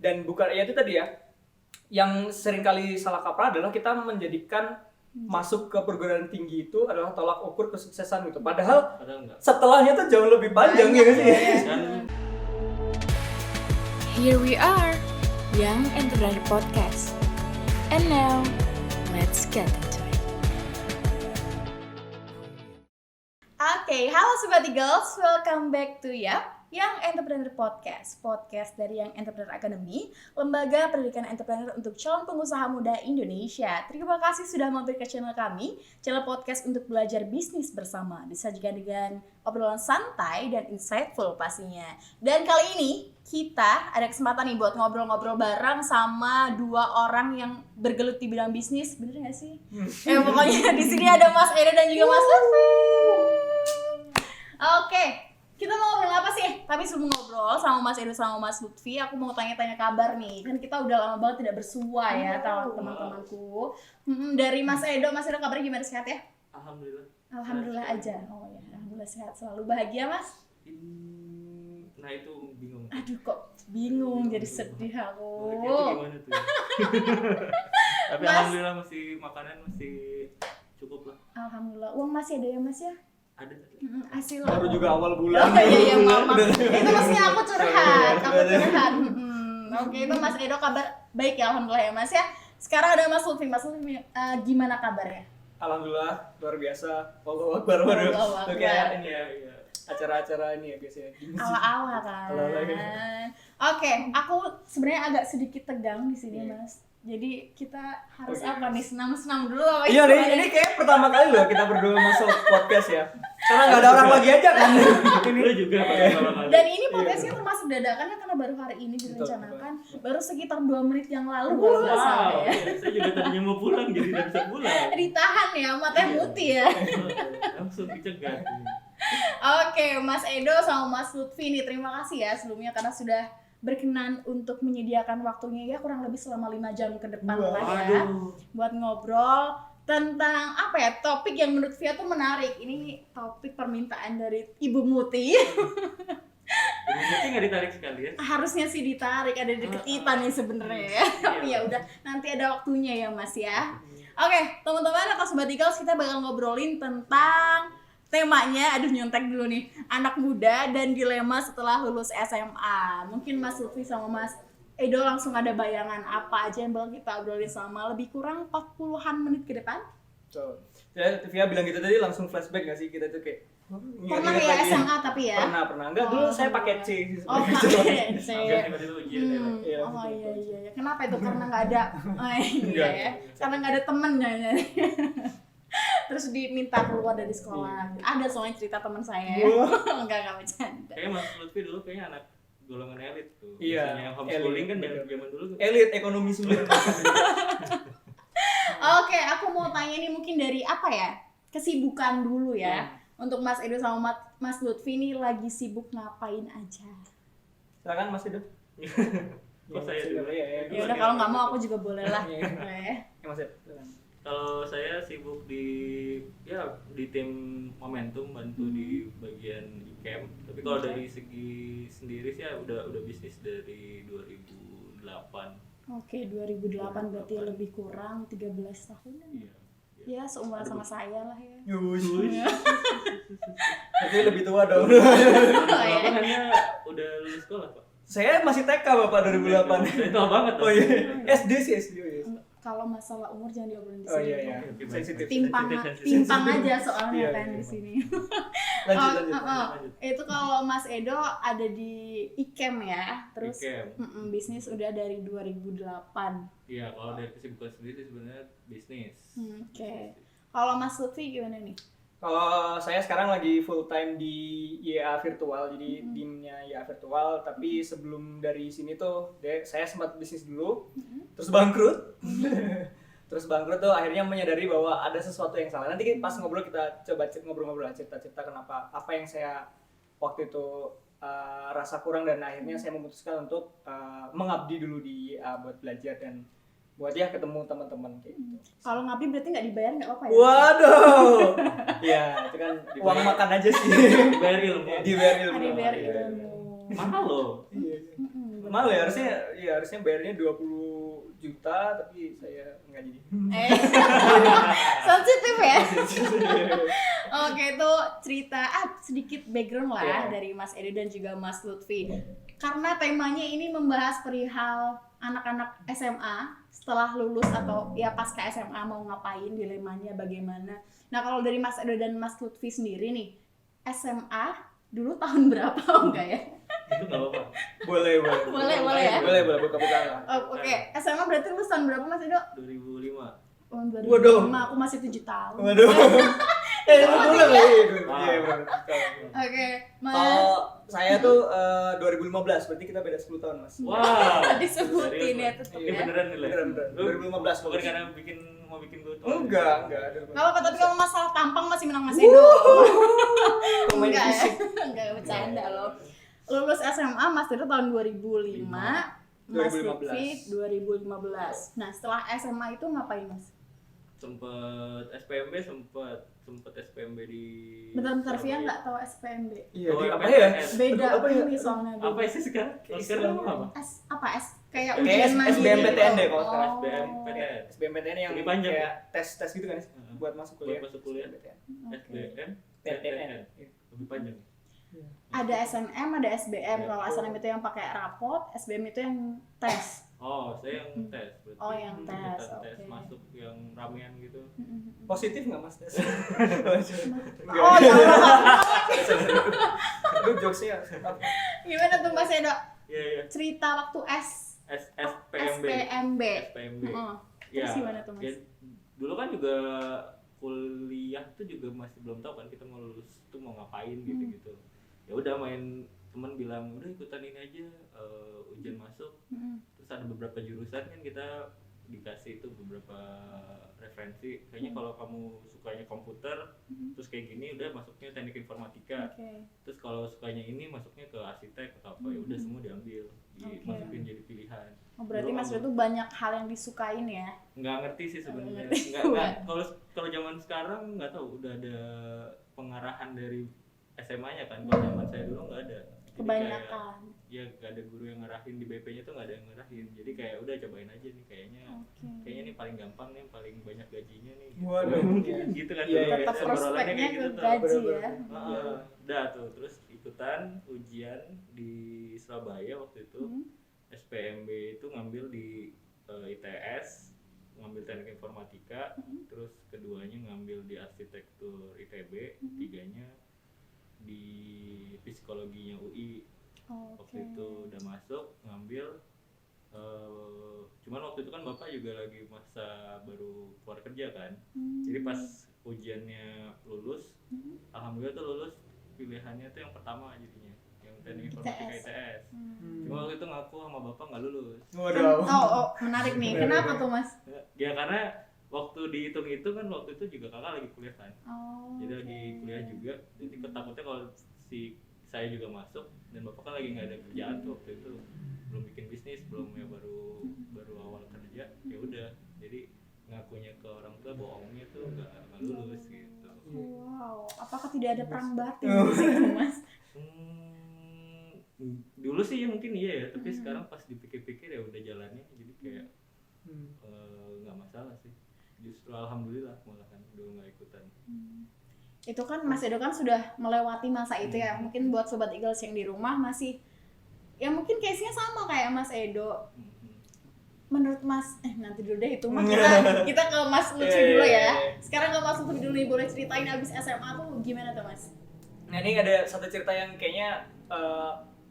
Dan bukan ya itu tadi ya, yang seringkali salah kaprah adalah kita menjadikan masuk ke perguruan tinggi itu adalah tolak ukur kesuksesan gitu. Padahal setelahnya tuh jauh lebih panjang ya sih. Here we are, Young Entrepreneur Podcast. And now, let's get into it. Oke, halo Sobat Eagles, welcome back to Young Entrepreneur Podcast. Podcast dari Young Entrepreneur Academy, lembaga pendidikan entrepreneur untuk calon pengusaha muda Indonesia. Terima kasih sudah mampir ke channel kami, channel podcast untuk belajar bisnis bersama. Disajikan dengan obrolan santai dan insightful pastinya. Dan kali ini kita ada kesempatan nih buat ngobrol-ngobrol bareng sama dua orang yang bergelut di bidang bisnis. Bener gak sih? Pokoknya di sini ada Mas Edo dan juga Mas Lutfi. Oke, kita mau ngobrol apa sih? Tapi sebelum ngobrol sama Mas Edo sama Mas Lutfi, aku mau tanya-tanya kabar nih. Kan kita udah lama banget tidak bersua ya, teman-temanku. Dari Mas Edo kabarnya gimana, sehat ya? Alhamdulillah. Alhamdulillah aja. Oh ya, alhamdulillah sehat selalu. Bahagia, Mas? Nah itu bingung. Aduh kok bingung, jadi sedih aku. Itu gimana tuh? Tapi Mas, alhamdulillah makanan masih cukup lah. alhamdulillah. Uang masih ada ya, Mas ya? Ada. Hasil Baru juga awal bulan. Oh iya maaf. Itu maksudnya aku curhat. Oke, itu Mas Edo kabar baik ya, alhamdulillah ya Mas ya. Sekarang ada Mas Lutfi. Mas Lutfi gimana kabarnya? Alhamdulillah luar biasa. Allahu Akbar. Waduh. Allahu Akbar. Kayak ini ya. Acara-acara ini ya biasanya. Ala-ala kan. Oke, aku sebenarnya agak sedikit tegang di sini, Mas. Jadi kita harus apa nih, senam-senam dulu apa? Iya nih, ini kayak pertama kali loh kita berdua masuk podcast ya. Karena nggak ada orang lagi aja kan. Ini juga pertama kali. Dan ini podcastnya termasuk dadakan ya, karena baru hari ini direncanakan. Baru sekitar 2 menit yang lalu kalau nggak salah ya. Saya juga tadinya mau pulang jadi nggak bisa pulang. Ditahan ya, matanya putih ya. Langsung dicegat. Oke, Mas Edo sama Mas Lutfi nih, terima kasih ya sebelumnya karena sudah berkenan untuk menyediakan waktunya ya kurang lebih selama 5 jam ke depan lah ya buat ngobrol tentang apa ya, topik yang menurut Via tuh menarik. Ini topik permintaan dari Ibu Muti. Ibu Muti nggak ditarik sekali ya? Harusnya sih ditarik, ada di deket kita nih sebenarnya ya. Tapi ya udah, nanti ada waktunya ya Mas ya. Oke, teman-teman atau Sobat Eagles, kita bakal ngobrolin tentang temanya, aduh nyontek dulu nih, anak muda dan dilema setelah lulus SMA. Mungkin Mas Lutfi sama Mas Edo langsung ada bayangan apa aja yang bakal kita obrolin sama lebih kurang 40-an menit ke depan? So, ya Via bilang gitu tadi langsung flashback gak sih kita tuh kayak Pernah ya SMA tapi ya? Pernah. Enggak, dulu saya pakai C. Oh, pakai C. Tiba-tiba ujian ya. Oh iya. Kenapa itu? Karena nggak ada, iya ya. Karena nggak ada temennya. Terus diminta keluar dari sekolah. Ada soalnya cerita teman saya. Enggak bercanda. Kayaknya Mas Lutfi dulu kayaknya anak golongan elit tuh. Iya. Misalnya yang homeschooling kan dari zaman dulu tuh. Elit ekonomi sulit. Oke, aku mau tanya nih mungkin dari apa ya? Kesibukan dulu ya. Untuk Mas Edo sama Mas Lutfi nih lagi sibuk ngapain aja? Silakan Mas Edo. Kok saya dulu Ya udah, kalau nggak mau aku juga boleh lah. Ya Mas Edo. Kalau saya sibuk di tim Momentum, bantu di bagian e-camp. Tapi kalau dari segi sendiri sih ya udah bisnis dari 2008. Oke, 2008 berarti lebih kurang 13 tahunan. Iya. Ya, seumuran sama saya lah ya. Tapi lebih tua dong. Bapak hanya udah lulus sekolah, Pak. Saya masih TK Bapak 2008. Saya tua banget. Oh iya. SD sih SD. Kalau masalah umur jangan diobrolin di sini. Oh iya. Sensitif. Timpang aja soalnya kan di sini. Lanjut. Itu kalau Mas Edo ada di e-camp ya. Terus e-camp. bisnis udah dari 2008. Iya, kalau dari kesibukan sendiri sebenarnya bisnis. Oke. Kalau Mas Lutfi gimana nih? Kalau saya sekarang lagi full time di IEA Virtual, jadi timnya IEA Virtual. Tapi sebelum dari sini tuh, saya sempat bisnis dulu, terus bangkrut. Terus bangkrut tuh akhirnya menyadari bahwa ada sesuatu yang salah. Nanti pas ngobrol kita coba ngobrol-ngobrol cerita-cerita kenapa, apa yang saya waktu itu rasa kurang dan akhirnya saya memutuskan untuk mengabdi dulu di IEA buat belajar dan buat ya ketemu teman-teman kayak gitu. Kalau ngabdi berarti nggak dibayar nggak apa-apa ya? Waduh, ya itu kan uang makan aja sih. Dibayar ilmu. Dibayar ilmu. Dibayar ilmu. Mahal loh. Iya. mahal ya, harusnya bayarnya 20 juta tapi saya nggak jadi. Sensitif ya. Oke, itu cerita sedikit background lah Iya. dari Mas Edo dan juga Mas Lutfi. Karena temanya ini membahas perihal anak-anak SMA setelah lulus atau ya pasca SMA mau ngapain, dilemanya bagaimana. Nah, kalau dari Mas Edo dan Mas Lutfi sendiri nih, SMA dulu tahun berapa? Enggak ya? Itu nggak apa-apa. Boleh ya. Boleh buka-bukaan lah. Oke, SMA berarti lulus tahun berapa Mas Edo? 2005. Tahun 2005, Waduh. aku masih 7 tahun. Waduh. Boleh lah. Iya benar. Oke, Mas. Kalau saya tuh 2015, berarti kita beda 10 tahun, Mas. Wah. Disebutin ya tetep Ini ya. beneran nih, Le? Beneran. Lu 2015 bukan karena mau bikin gue tua. Enggak. Gak apa-apa, tapi kalau masalah tampang masih menang Mas Edo. Pemain Enggak ya? fisik. Enggak bercanda loh. Lulus SMA Mas Edo tahun 2005, Mas 2015. Lutfi 2015. Nah, setelah SMA itu ngapain Mas? Sempet SPMB di Bentar-bentar Via Surabaya. nggak tahu SPMB. Iya, Oh, di apa PTN. ya? Beda Apa ya? ini soalnya. Apa sih sekarang? Sekarang apa? Apa kayak Kayak ujian mandiri. SBMPTN deh kalau Oh. sekarang. SBMPTN. SBMPTN yang Lebih panjang kayak tes gitu kan buat masuk kuliah. Buat masuk kuliah. SBMPTN. SBM, PTN. lebih panjang. Ada SNM, ada SBM. Kalau SNM itu yang pakai rapot, SBM itu yang tes. Oh, saya yang tes. Berarti Oh, yang tes, kita tes oke. masuk yang ramean gitu. Positif nggak Mas tes? Oh ya Allah. Lu jokesnya Gimana tuh Mas Edo? Iya. Cerita waktu SPMB. SPMB. SPMB. Heeh. Ya, Terus gimana tuh, Mas? ya, dulu kan juga kuliah tuh juga masih belum tahu kan kita mau lulus tuh mau ngapain gitu. Ya udah main, teman bilang udah ikutan ini aja ujian masuk. Terus ada beberapa jurusan kan kita dikasih itu beberapa referensi. Kayaknya kalau kamu sukanya komputer terus kayak gini udah masuknya teknik informatika. Oke. Terus kalau sukanya ini masuknya ke arsitek atau apa, ya udah semua diambil, dimasukin jadi pilihan. Oh, berarti Dulu Mas kan Edo tuh banyak hal yang disukain ya? nggak ngerti sih sebenarnya. Ngerti. Nggak kalau zaman sekarang nggak tahu, udah ada pengarahan dari SMA-nya kan. Kalau zaman saya dulu nggak ada. Jadi Kebanyakan. kayak, ya nggak ada guru yang ngarahin di BP-nya tuh, nggak ada yang ngarahin. Jadi kayak udah cobain aja nih, kayaknya ini paling gampang nih, paling banyak gajinya nih. Gitu. Waduh. Gitu kan. Iya, dulu iya. Tetap biasanya obrolannya prospeknya kayak ke gitu tuh. gaji Bener-bener. ya. Udah tuh, terus ikutan ujian di Surabaya waktu itu. SPMB itu ngambil di ITS, ngambil teknik informatika, terus keduanya ngambil di arsitektur ITB, tiganya di psikologinya UI. Waktu itu udah masuk ngambil, cuman waktu itu kan bapak juga lagi masa baru keluar kerja kan. Jadi pas ujiannya lulus, alhamdulillah tuh lulus, pilihannya tuh yang pertama jadinya, yang teknik informatika ITS. Cuma waktu itu ngaku sama bapak nggak lulus. Waduh. Oh, menarik nih. Kenapa tuh Mas? Ya karena waktu dihitung itu kan waktu itu juga kakak lagi kuliah kan. Oh. Jadi lagi kuliah juga. Jadi ketakutnya kalau saya juga masuk dan bapak kan lagi nggak ada kerjaan tuh waktu itu, belum bikin bisnis, belum ya baru awal kerja. Ya udah. Jadi ngakunya ke orang tua, bohongnya tuh nggak lulus gitu. Wow, apakah tidak ada perang batin di situ Mas? Dulu sih ya mungkin iya ya, tapi sekarang pas dipikir-pikir ya udah jalannya, jadi kayak nggak masalah sih. Justru alhamdulillah malahan dulu nggak ikutan. Itu kan Mas Edo kan sudah melewati masa itu ya. Mungkin buat Sobat Eagles yang di rumah masih, ya mungkin case-nya sama kayak Mas Edo. Menurut Mas, nanti dulu deh itu mah kita ke Mas Lutfi dulu ya. Sekarang ke Mas Lutfi dulu nih, boleh ceritain abis SMA tuh gimana tuh Mas? Nah ini ada satu cerita yang kayaknya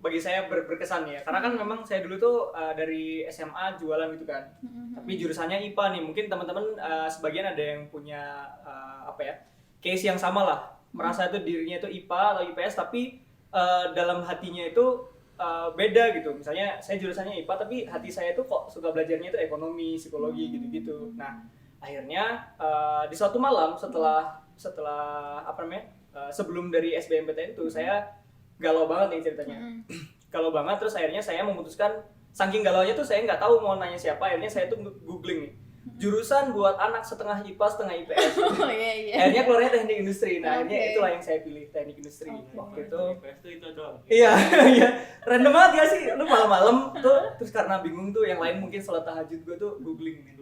bagi saya berkesan ya, karena kan memang saya dulu tuh dari SMA jualan gitu kan, tapi jurusannya IPA nih. Mungkin teman-teman sebagian ada yang punya case yang sama lah, merasa itu dirinya itu IPA atau IPS, tapi dalam hatinya itu beda gitu. Misalnya saya jurusannya IPA tapi hati saya itu kok suka belajarnya itu ekonomi, psikologi gitu-gitu. Nah akhirnya di suatu malam setelah sebelum dari SBMPTN itu saya galau banget nih ceritanya. Galau banget, terus akhirnya saya memutuskan, saking galaunya tuh saya nggak tahu mau nanya siapa, akhirnya saya tuh googling nih. jurusan buat anak setengah IPA setengah IPS. Oh iya. Akhirnya keluarnya teknik industri. Nah, akhirnya Oke. itulah yang saya pilih, teknik industri. Oke. Waktu itu IPS itu doang. iya, iya. Random banget ya sih. Lu malam-malam tuh terus karena bingung tuh yang lain mungkin salat tahajud gue tuh googling gitu.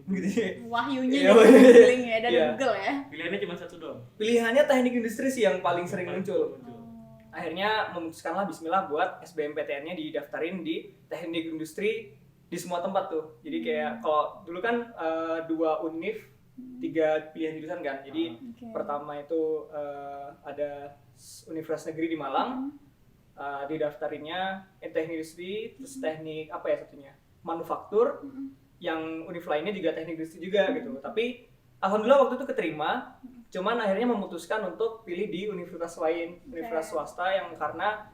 Wahyunya Iya, dari iya. Googling ya, dari Iya. Google ya. Pilihannya cuma satu doang. Pilihannya teknik industri sih yang paling sering muncul. Oh. Akhirnya memutuskanlah bismillah buat SBMPTN-nya didaftarin di teknik industri di semua tempat tuh. Jadi kayak kalau dulu kan 2 univ 3 pilihan jurusan kan. Jadi Oke. pertama itu ada Universitas Negeri di Malang, didaftarinnya teknik industri, terus teknik apa ya satunya, manufaktur, yang univ lainnya juga teknik industri juga gitu. Tapi alhamdulillah waktu itu keterima, cuman akhirnya memutuskan untuk pilih di universitas lain, universitas swasta yang karena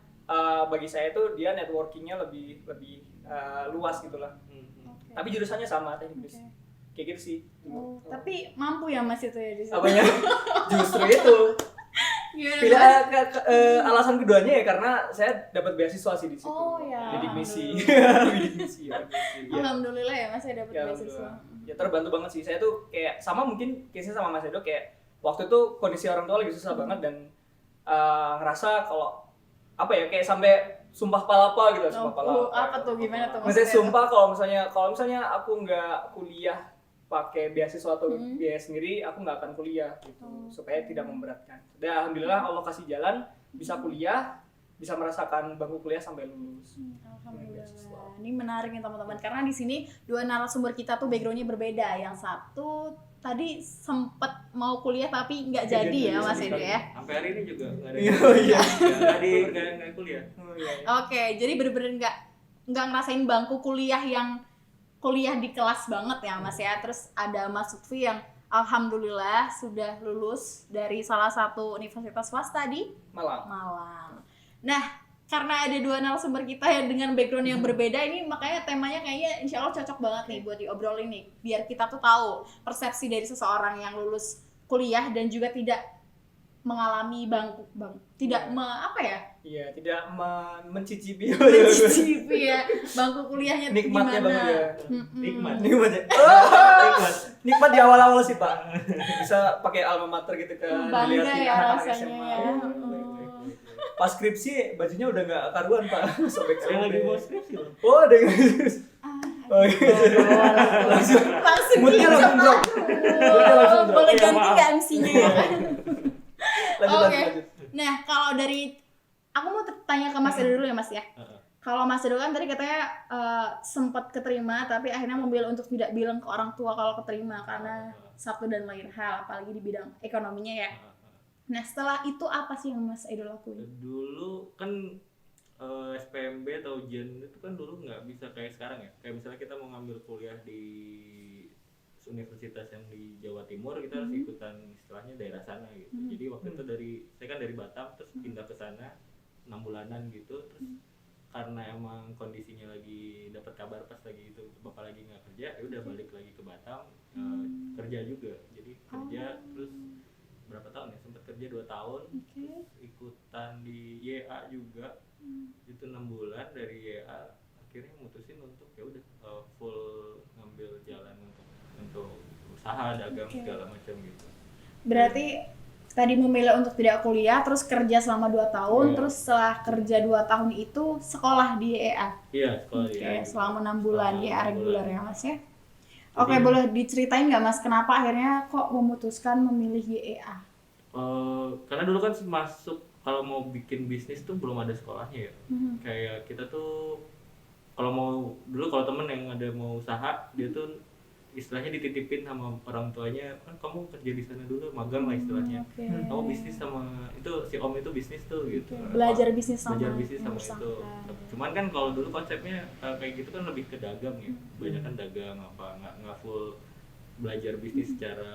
bagi saya itu dia networkingnya lebih luas gitulah. Oke. Tapi jurusannya sama teknik industri. Oke. Kayak gitu sih. Oh, tapi mampu ya Mas itu ya di situ. Apanya? Justru itu. Gimana, Pilih Mas? alasan keduanya ya karena saya dapat beasiswa sih di situ. Oh, ya. Bidik misi. Alhamdulillah. Bidik misi. Ya. Alhamdulillah ya Mas saya dapat Ya, beasiswa. alhamdulillah. Ya terbantu banget sih. Saya tuh kayak sama mungkin case-nya sama Mas Edo kayak waktu itu kondisi orang tua lagi susah banget dan ngerasa kalau apa ya kayak sampai sumpah palapa gitu, sumpah palapa. Apa tuh gimana tuh Maksudnya maksudnya? sumpah kalau misalnya aku nggak kuliah pakai beasiswa atau biaya sendiri, aku nggak akan kuliah gitu supaya tidak memberatkan. Dan alhamdulillah Allah kasih jalan bisa kuliah, bisa merasakan bangku kuliah sampai lulus. Alhamdulillah. Ini menarik nih teman-teman karena di sini 2 narasumber kita tuh backgroundnya berbeda. Yang satu tadi sempet mau kuliah tapi nggak jadi ya Mas Edo ya. Sampai hari ini juga nggak ada. Iya. Nggak kuliah. Oh, iya. Oke, jadi bener-bener nggak ngerasain bangku kuliah yang kuliah di kelas banget ya Mas ya. Terus ada Mas Lutfi yang alhamdulillah sudah lulus dari salah satu universitas swasta di Malang. Malang. Nah, karena ada 2 narasumber kita yang dengan background yang berbeda ini makanya temanya kayaknya insya Allah cocok banget nih buat diobrolin nih. Biar kita tuh tahu persepsi dari seseorang yang lulus kuliah dan juga tidak mengalami tidak apa ya? Iya, tidak mencicipi Mencicipi ya bangku kuliahnya tuh nikmatnya gimana. banget ya. Nikmat. Nikmat ya. Oh, nikmat di awal-awal sih Pak. Bisa pakai alma mater gitu kan. Bangga dilihatin ya anak-anak rasanya SMA. ya. Pas skripsi bajunya udah nggak karuan Pak. Sobek Saya lagi mau skripsi loh. Oh, ada yang oh, iya. langsung Langsung moodnya gitu, langsung drop. Moodnya langsung drop. boleh Iya, ganti maaf. nggak MC-nya ya kan? Lanjut, Oke. lanjut. Nah, kalau dari aku mau tanya ke Mas Edo dulu ya Mas ya. Kalau Mas Edo kan tadi katanya sempat keterima tapi akhirnya memilih untuk tidak bilang ke orang tua kalau keterima karena satu dan lain hal, apalagi di bidang ekonominya ya. Nah, setelah itu apa sih yang Mas Edo lakuin? Dulu kan SPMB atau ujian itu kan dulu nggak bisa kayak sekarang ya. Kayak misalnya kita mau ngambil kuliah di universitas yang di Jawa Timur, kita harus ikutan istilahnya daerah sana gitu. Jadi waktu itu saya kan dari Batam terus pindah ke sana 6 bulanan gitu. Terus karena emang kondisinya lagi dapat kabar pas lagi itu bapak lagi nggak kerja, ya udah balik lagi ke Batam kerja juga. Jadi kerja terus berapa tahun ya, sempat kerja 2 tahun. Terus ikutan di YA juga itu 6 bulan. Dari YA akhirnya mutusin untuk ya udah full ngambil jalan untuk usaha dagang segala macam gitu. Berarti tadi memilih untuk tidak kuliah terus kerja selama 2 tahun, Iya. terus setelah kerja 2 tahun itu sekolah di EA. Iya, sekolah Oke, ya. selama 6 bulan Selama ya 6 reguler bulan. ya Mas ya. Oke, boleh diceritain nggak Mas kenapa akhirnya kok memutuskan memilih YEA? Karena dulu kan masuk kalau mau bikin bisnis tuh belum ada sekolahnya ya. Kayak kita tuh kalau mau dulu kalau temen yang ada mau usaha dia tuh istilahnya dititipin sama orang tuanya, kan kamu kerja di sana dulu magang lah istilahnya. Oke. Kamu bisnis sama itu si om itu bisnis tuh gitu. Belajar bisnis sama Belajar bisnis yang sama itu. bersangkutan. Cuman kan kalau dulu konsepnya kayak gitu kan lebih ke dagang ya. Banyak kan dagang apa nggak full belajar bisnis secara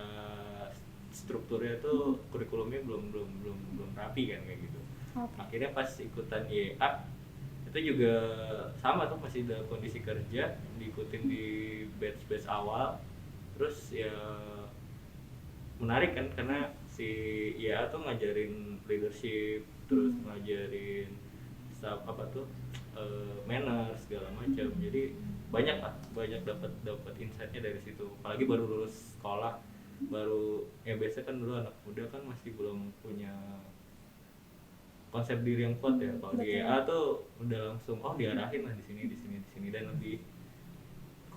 strukturnya tuh kurikulumnya belum rapi kan kayak gitu. Oke. Akhirnya pas ikutan YA itu juga sama tuh masih dalam kondisi kerja, diikutin di batch awal. Terus ya menarik kan karena si YA tuh ngajarin leadership, terus ngajarin apa tuh manners segala macam. Jadi banyak dapat insight-nya dari situ. Apalagi baru lulus sekolah, baru ya biasanya kan dulu anak muda kan masih belum punya konsep diri yang kuat ya. Kalau di EA tuh udah langsung diarahin lah di sini dan lebih.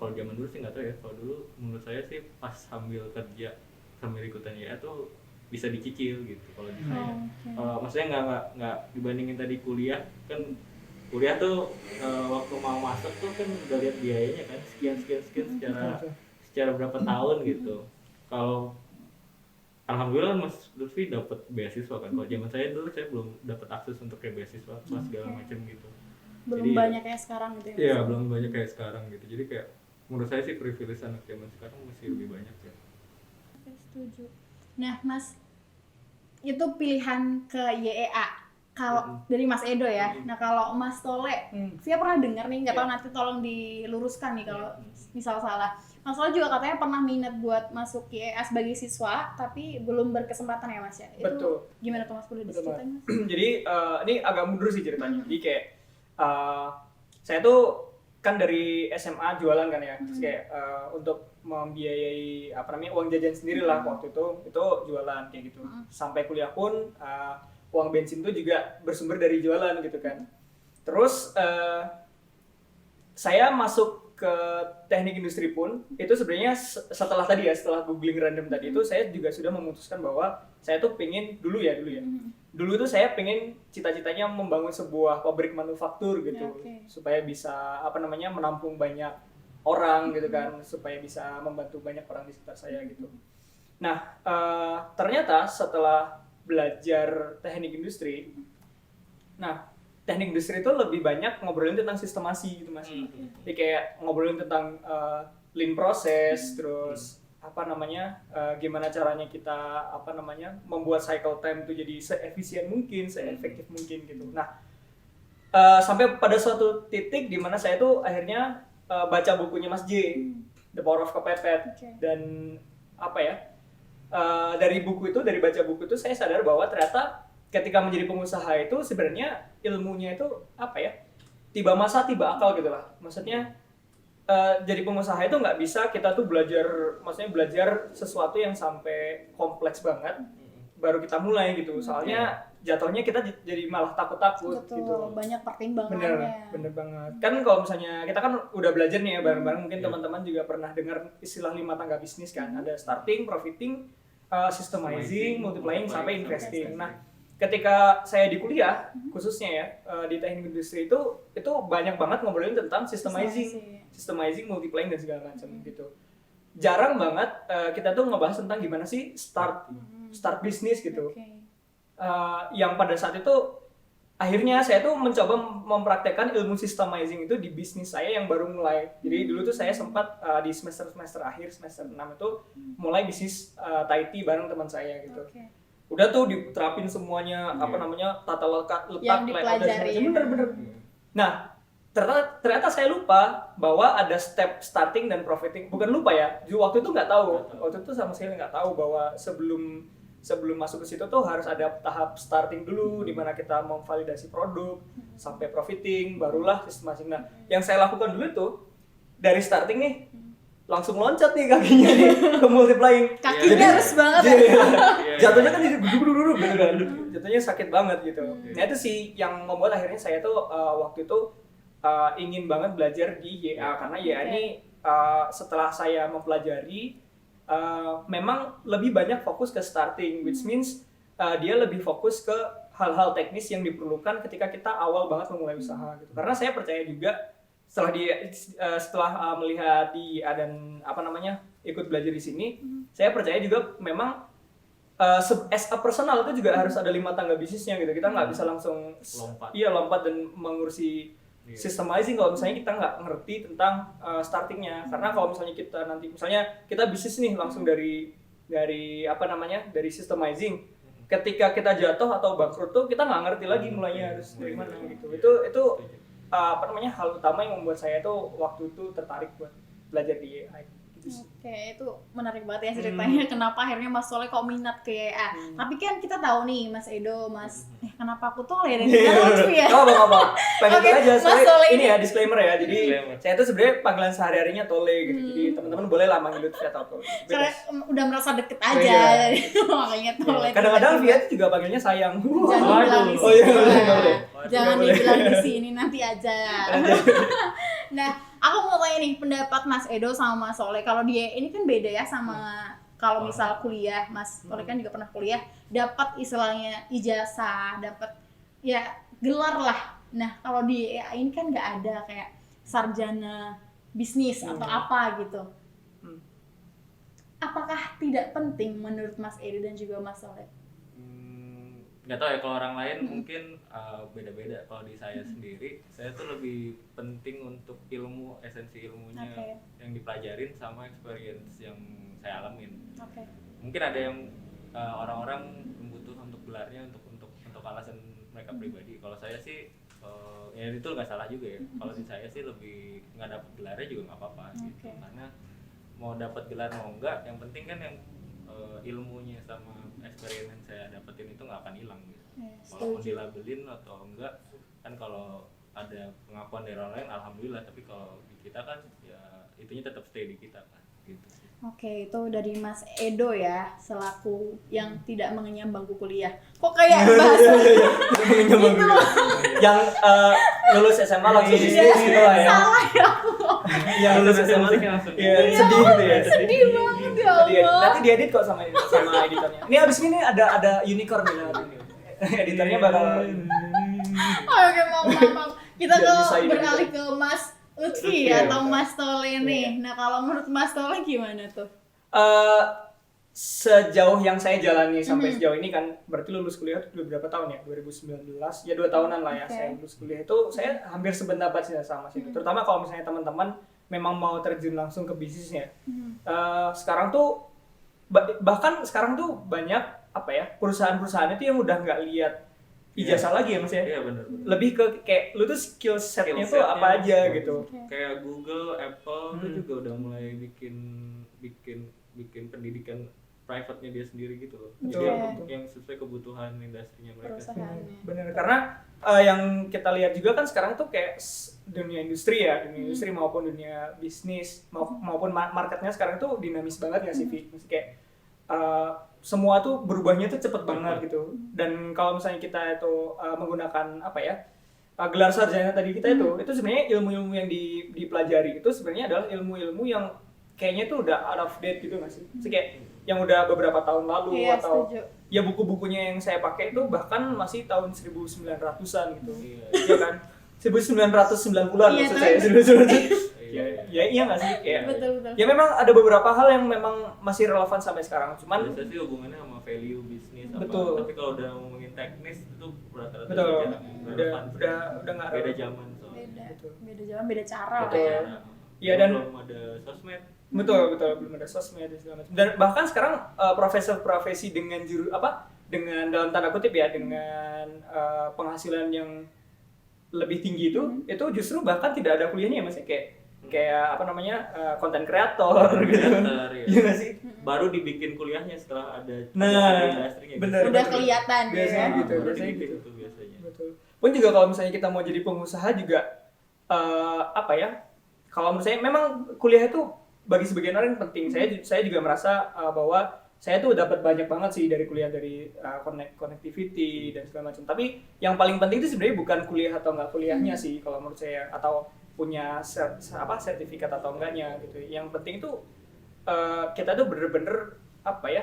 Kalau zaman dulu sih nggak tahu ya. Kalau dulu menurut saya sih pas sambil kerja sambil ikutan EA tuh bisa dicicil gitu. Kalau di saya, maksudnya nggak dibandingin tadi kuliah kan. Kuliah tuh waktu mau masuk tuh kan udah lihat biayanya kan sekian secara berapa tahun gitu. Kalau alhamdulillah Mas Lutfi dapat beasiswa kan. Kalau zaman saya dulu saya belum dapat akses untuk kayak beasiswa segala macam gitu. Belum Jadi, banyak kayak sekarang gitu ya. Iya, belum banyak kayak sekarang gitu. Jadi kayak menurut saya sih privilege anak zaman sekarang masih lebih banyak ya. Oke, setuju. Nah, Mas, itu pilihan ke YEA. Kalau dari Mas Edo ya. Nah, kalau Mas Tole, saya pernah dengar nih, nggak tahu nanti tolong diluruskan nih kalau misal salah. Mas Tole juga katanya pernah minat buat masuk YEA sebagai siswa, tapi belum berkesempatan ya Mas ya. Itu Betul. gimana tuh Mas, boleh diceritain Mas? Jadi ini agak mundur sih ceritanya. Jadi kayak saya tuh kan dari SMA jualan kan ya. Terus kayak untuk membiayai uang jajan sendiri lah waktu itu jualan kayak gitu. Sampai kuliah pun uang bensin itu juga bersumber dari jualan gitu kan. Terus saya masuk ke teknik industri pun itu sebenarnya setelah googling random tadi itu saya juga sudah memutuskan bahwa saya tuh pengen dulu tuh saya pengen cita-citanya membangun sebuah pabrik manufaktur gitu, supaya bisa menampung banyak orang gitu kan, supaya bisa membantu banyak orang di sekitar saya gitu. Nah ternyata setelah belajar teknik industri, teknik industri itu lebih banyak ngobrolin tentang sistemasi gitu Mas. Jadi kayak ngobrolin tentang lean process, terus gimana caranya kita membuat cycle time itu jadi seefisien mungkin, seefektif mungkin gitu. Nah, sampai pada suatu titik di mana saya tuh akhirnya baca bukunya Mas J, The Power of Kepepet, dan dari baca buku itu saya sadar bahwa ternyata ketika menjadi pengusaha itu sebenarnya ilmunya itu tiba masa tiba akal gitu lah. Maksudnya jadi pengusaha itu nggak bisa kita tuh belajar sesuatu yang sampai kompleks banget baru kita mulai gitu. Soalnya jatuhnya kita jadi malah takut-takut. Betul, gitu. Banyak pertimbangannya. Bener banget. Kan kalau misalnya kita kan udah belajar nih ya bareng-bareng, mungkin teman-teman juga pernah dengar istilah 5 tangga bisnis kan. Ada starting, profiting, systemizing, multiplying, sampai investing. Nah, ketika saya di kuliah khususnya ya di teknik industri itu banyak banget ngobrolin tentang systemizing, multiplying dan segala macam gitu. Jarang banget kita tuh ngebahas tentang gimana sih start bisnis gitu. Yang pada saat itu akhirnya saya tuh mencoba mempraktekkan ilmu systemizing itu di bisnis saya yang baru mulai. Jadi dulu tuh saya sempat di semester akhir semester 6 itu mulai bisnis Thai tea bareng teman saya gitu. Udah tuh diterapin semuanya tata letak layout dan sebagainya. Bener. Nah, ternyata saya lupa bahwa ada step starting dan profiting. Bukan lupa ya, waktu itu nggak tahu. Waktu itu sama sekali nggak tahu bahwa sebelum masuk ke situ tuh harus ada tahap starting dulu di mana kita memvalidasi produk sampai profiting, barulah systemizing. Nah, yang saya lakukan dulu tuh dari starting nih langsung loncat nih kakinya nih ke multiplying. Kakinya harus banget ya. Jatuhnya kan duduk gitu kan. Jatuhnya sakit banget gitu. Nah, itu sih yang membuat akhirnya saya tuh waktu itu ingin banget belajar di YA karena YA ini setelah saya mempelajari memang lebih banyak fokus ke starting, which means dia lebih fokus ke hal-hal teknis yang diperlukan ketika kita awal banget memulai usaha gitu. Karena saya percaya juga setelah melihat di dan ikut belajar di sini, saya percaya juga memang as a personal itu juga harus ada 5 tangga bisnisnya gitu. Kita nggak bisa langsung lompat dan mengurusi systemizing kalau misalnya kita nggak ngerti tentang startingnya. Karena kalau misalnya kita bisnis nih langsung dari systemizing, ketika kita jatuh atau bangkrut tuh kita nggak ngerti lagi mulainya harus dari mana gitu. Itu hal utama yang membuat saya tuh waktu itu tertarik buat belajar di AI. Oke, itu menarik banget ya ceritanya. Kenapa akhirnya Mas Soleh kok minat ke YA? Tapi kan kita tahu nih Mas Edo, kenapa aku Tole dan kita Lutfi ya? Oh, apa-apa. Pengen Oke, aja, Mas soalnya Tole ini ya disclaimer ya. Jadi Disclaimer. saya tuh sebenarnya panggilan sehari-harinya Tole gitu. Jadi teman-teman boleh lah manggil Lutfi atau Tole. Soalnya udah merasa deket aja, iya. makanya Tole. Kadang-kadang Via itu juga panggilnya sayang. Jangan dibilang di Oh sini. iya, boleh. Jangan Boleh. dibilang di sini, nanti aja. Nah, aku mau tanya nih pendapat Mas Edo sama Mas Soleh. Kalau dia ini kan beda ya sama kalau misal kuliah. Mas Soleh kan juga pernah kuliah, dapat istilahnya ijazah, dapat ya gelar lah. Nah, kalau di EA ini kan nggak ada kayak sarjana bisnis atau apa gitu. Apakah tidak penting menurut Mas Edo dan juga Mas Soleh? Nggak tahu ya, kalau orang lain mungkin beda-beda. Kalau di saya sendiri, saya tuh lebih penting untuk ilmu, esensi ilmunya yang dipelajarin sama experience yang saya alamin. Mungkin ada yang orang-orang membutuhkan untuk gelarnya untuk alasan mereka pribadi. Kalau saya sih ya itu nggak salah juga ya. Kalau di saya sih lebih nggak dapat gelarnya juga nggak apa-apa gitu. Karena mau dapat gelar mau enggak, yang penting kan yang ilmunya sama experience yang saya dapetin itu nggak akan hilang gitu. Kalau mau dilabelin atau enggak kan, kalau ada pengakuan dari orang lain alhamdulillah, tapi kalau di kita kan ya itunya tetap stay di kita kan gitu. Oke, itu dari Mas Edo ya, selaku yang tidak mengenyam bangku kuliah. Kok kayak bahasa gitu? Yang lulus SMA langsung bisnis gitu lah ya. Salah ya aku. Yang lulus SMA langsung. Iya, sedih gitu ya. Sedih banget ya Allah. Nanti diedit kok sama editornya. Ini abis ini ada unicorn nih nanti. Editornya bakal Oke, maaf. Kita Biar bisa ini beralih ke Mas Lutfi Iya, atau betul. Mas Tole nih. Nah, kalau menurut Mas Tole gimana tuh? sejauh yang saya jalani sampai sejauh ini kan, berarti lulus kuliah itu berapa tahun ya? 2019, ya 2 tahunan lah ya. Saya lulus kuliah itu saya hampir sependapat sih sama sih. Terutama kalau misalnya teman-teman memang mau terjun langsung ke bisnisnya. Sekarang tuh bahkan sekarang tuh banyak apa ya, perusahaan-perusahaan itu yang udah nggak lihat ijazah lagi ya Mas ya. Iya benar. Lebih ke kayak lu tuh skill setnya tuh apa aja gitu. Kayak Google, Apple itu juga udah mulai bikin pendidikan private-nya dia sendiri gitu loh. Jadi yang sesuai kebutuhan industrinya mereka. Bener, karena yang kita lihat juga kan sekarang tuh kayak dunia industri ya, dunia industri maupun dunia bisnis maupun marketnya sekarang tuh dinamis banget ya sih, Maksudnya kayak semua tuh berubahnya tuh cepet banget gitu. Dan kalau misalnya kita itu menggunakan apa ya, gelar sarjana tadi kita itu sebenarnya ilmu-ilmu yang dipelajari itu sebenarnya adalah ilmu-ilmu yang kayaknya tuh udah out of date gitu nggak sih? Kayak yang udah beberapa tahun lalu atau ya buku-bukunya yang saya pakai itu bahkan masih tahun 1900-an gitu. Iya kan? 1990-an maksud saya. Ya iya nggak sih? Kayak, Betul. ya memang ada beberapa hal yang memang masih relevan sampai sekarang. Cuman biasanya sih hubungannya sama value bisnis apa. Betul. Tapi kalau udah ngomongin teknis itu rata-rata betul. jarang relevan. Udah nggak Beda relevan. zaman soalnya. Beda zaman, beda cara lah Betul. ya. Iya, dan belum ada sosmed. betul belum ada sosmed dan segala macam. Dan bahkan sekarang profesi dengan dengan dalam tanda kutip ya, dengan penghasilan yang lebih tinggi itu justru bahkan tidak ada kuliahnya ya Mas, kayak apa namanya, konten kreator gitu. Iya nggak sih? Baru dibikin kuliahnya setelah ada industrinya. bener. Udah kelihatan Biasanya ya. gitu, Baru biasanya dibikin gitu. itu biasanya. Betul. Pun juga kalau misalnya kita mau jadi pengusaha juga apa ya? Kalau misalnya memang kuliah itu bagi sebagian orang penting. Saya juga merasa bahwa saya tuh dapat banyak banget sih dari kuliah, dari connectivity dan segala macam. Tapi yang paling penting itu sebenarnya bukan kuliah atau nggak kuliahnya sih kalau menurut saya, atau punya sertifikat atau enggaknya gitu. Yang penting itu kita tuh bener-bener apa ya,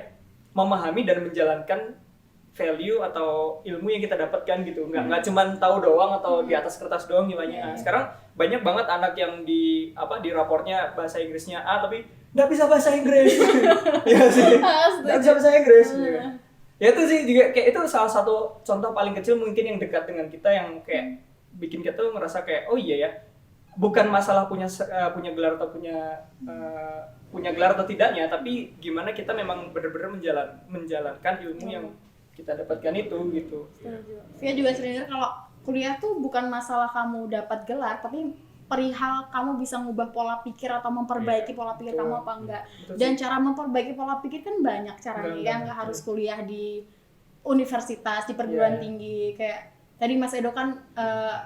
memahami dan menjalankan value atau ilmu yang kita dapatkan gitu. Nggak cuman tahu doang atau di atas kertas doang nilainya. Sekarang banyak banget anak yang di rapornya bahasa Inggrisnya A tapi nggak bisa bahasa Inggris. Ya sih. Nggak bisa bahasa Inggris. Ya itu sih juga kayak itu salah satu contoh paling kecil mungkin yang dekat dengan kita, yang kayak bikin kita tuh ngerasa kayak oh iya ya, bukan masalah punya gelar atau punya gelar atau tidaknya, tapi gimana kita memang benar-benar menjalankan ilmu yang kita dapatkan itu gitu. Via juga sering dengar kalau kuliah tuh bukan masalah kamu dapat gelar, tapi perihal kamu bisa ngubah pola pikir atau memperbaiki pola pikir kamu apa enggak. Betul Dan sih. cara memperbaiki pola pikir kan banyak caranya ya, nggak harus kuliah di universitas, di perguruan tinggi. Kayak tadi Mas Edo kan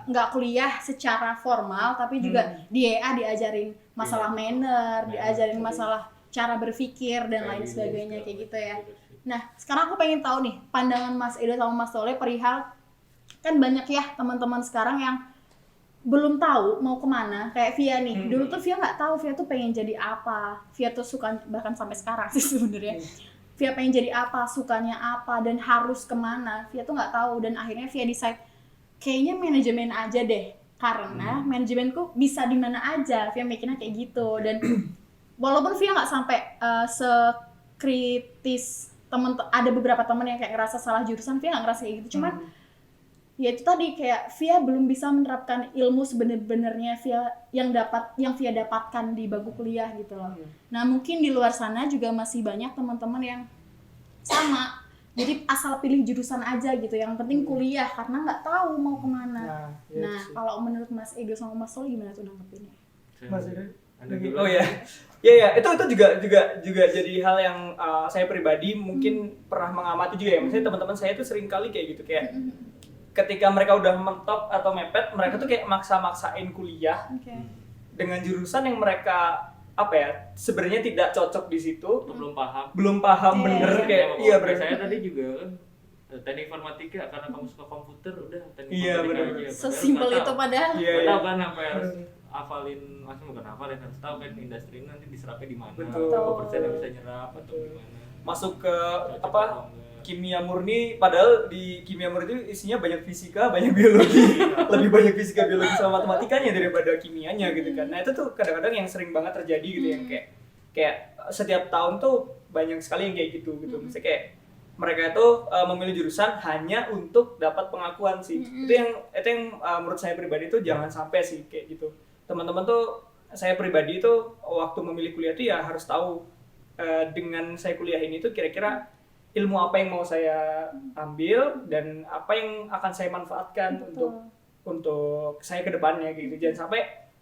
nggak kuliah secara formal, tapi juga di EA diajarin masalah manner, diajarin masalah cara berpikir dan lain sebagainya kayak gitu ya. Nah, sekarang aku pengen tahu nih pandangan Mas Edo sama Mas Tole perihal, kan banyak ya teman-teman sekarang yang belum tahu mau kemana. Kayak Via nih, dulu tuh Via nggak tahu Via tuh pengen jadi apa. Via tuh suka, bahkan sampai sekarang sih sebenarnya. Via pengen jadi apa, sukanya apa, dan harus kemana. Via tuh nggak tahu, dan akhirnya Via decide kayaknya manajemen aja deh, karena manajemenku bisa di mana aja. Via mikirnya kayak gitu, dan walaupun Via nggak sampai sekritis ada beberapa temen yang kayak ngerasa salah jurusan, Via nggak ngerasa kayak gitu. Cuman ya itu tadi, kayak Via belum bisa menerapkan ilmu sebenarnya yang Via dapatkan di bangku kuliah gitu loh. Nah, mungkin di luar sana juga masih banyak teman-teman yang sama. Jadi asal pilih jurusan aja gitu, yang penting kuliah karena nggak tahu mau kemana. Nah, kalau menurut Mas Edo sama Mas Sol gimana tuh nanggepinnya? Mas Edo? Anda Oh ya. Ya, itu juga jadi hal yang saya pribadi mungkin pernah mengamati juga ya. Maksudnya teman-teman saya tuh sering kali kayak gitu, kayak ketika mereka udah mentok atau mepet, mereka tuh kayak maksa-maksain kuliah dengan jurusan yang mereka sebenarnya tidak cocok di situ, belum paham bener kayak berarti saya tadi juga kan teknik informatika karena kamu suka komputer, udah teknik informatika aja. Sesimpel itu padahal. Tahu kan sampai harus hafalin, maksudnya bukan hafalin, harus tahu kan industri nanti diserapnya di mana, berapa persen yang bisa nyerap atau gimana. Masuk ke kimia murni, padahal di kimia murni itu isinya banyak fisika, banyak biologi. Lebih banyak fisika, biologi sama matematikanya daripada kimianya gitu kan. Nah, itu tuh kadang-kadang yang sering banget terjadi gitu, yang kayak setiap tahun tuh banyak sekali yang kayak gitu. Misalnya kayak mereka itu memilih jurusan hanya untuk dapat pengakuan sih. Itu yang menurut saya pribadi tuh jangan sampai sih kayak gitu. Teman-teman tuh, saya pribadi tuh waktu memilih kuliah tuh ya harus tahu dengan saya kuliah ini tuh kira-kira ilmu apa yang mau saya ambil dan apa yang akan saya manfaatkan untuk saya ke depannya gitu. Jangan sampai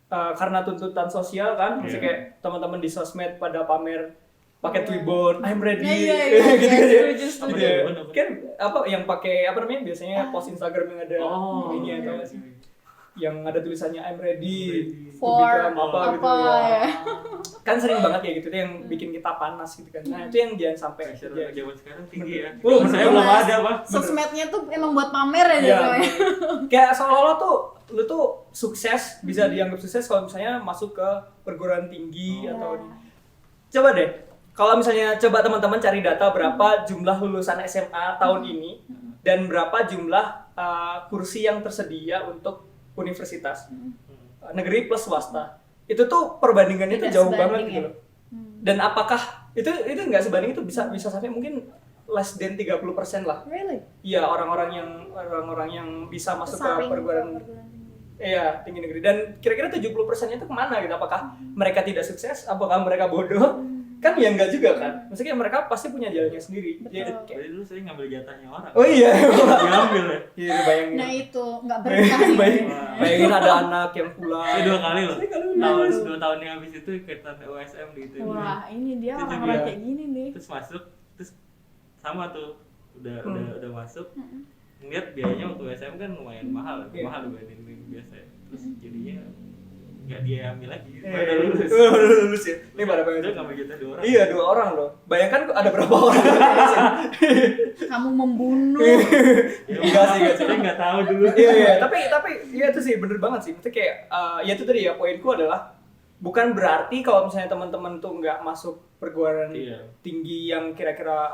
karena tuntutan sosial kan, misalnya kayak teman-teman di sosmed pada pamer pakai Twibbon, I'm ready, gitu ya. Kan yang pakai biasanya post Instagram yang ada ini atau sih, yang ada tulisannya I'm ready for apa gitu ya. Kan sering banget kayak gitu tuh yang bikin kita panas gitu kan. Nah, itu yang jangan sampai zaman sekarang tinggi ya. Saya belum ada, Pak. Sosmednya tuh emang buat pamer aja. Kayak seolah-olah tuh lu tuh sukses, bisa dianggap sukses kalau misalnya masuk ke perguruan tinggi atau coba deh, kalau misalnya coba teman-teman cari data berapa jumlah lulusan SMA tahun ini dan berapa jumlah kursi yang tersedia untuk universitas negeri plus swasta, itu tuh perbandingannya tuh jauh banget gitu loh. Dan apakah itu nggak sebanding, itu bisa sampai mungkin less than 30% lah. Really? Iya, orang-orang yang bisa masuk ke perguruan tinggi negeri. Dan kira-kira 70% itu kemana gitu? Apakah mereka tidak sukses? Apakah mereka bodoh? Kan ya enggak juga kan. Maksudnya mereka pasti punya jalannya sendiri. Jadi dulu saya ngambil jatahnya orang. Oh iya. Diambil ya. Iya, bayangin. Nah itu nggak berkah sih. Bayangin ada anak yang pulang. Saya 2 kali loh. 2 tahun yang habis itu ikutan USM gitu. Wah, ini dia orang-orang kayak gini nih. Terus masuk, terus sama tuh udah masuk. Ngeliat biayanya waktu USM kan lumayan mahal dibanding biasa. Terus jadinya nggak dia ambil lagi. Lulus ya. Ini pada Udah ngambil jatah 2 orang. Iya, 2 orang loh. Bayangkan ada berapa orang. Kamu membunuh. Enggak sih. Saya nggak tahu dulu. Iya, tapi ya itu sih bener banget sih. Maksudnya kayak ya itu tadi ya, poinku adalah bukan berarti kalau misalnya teman-teman tuh nggak masuk perguruan tinggi yang kira-kira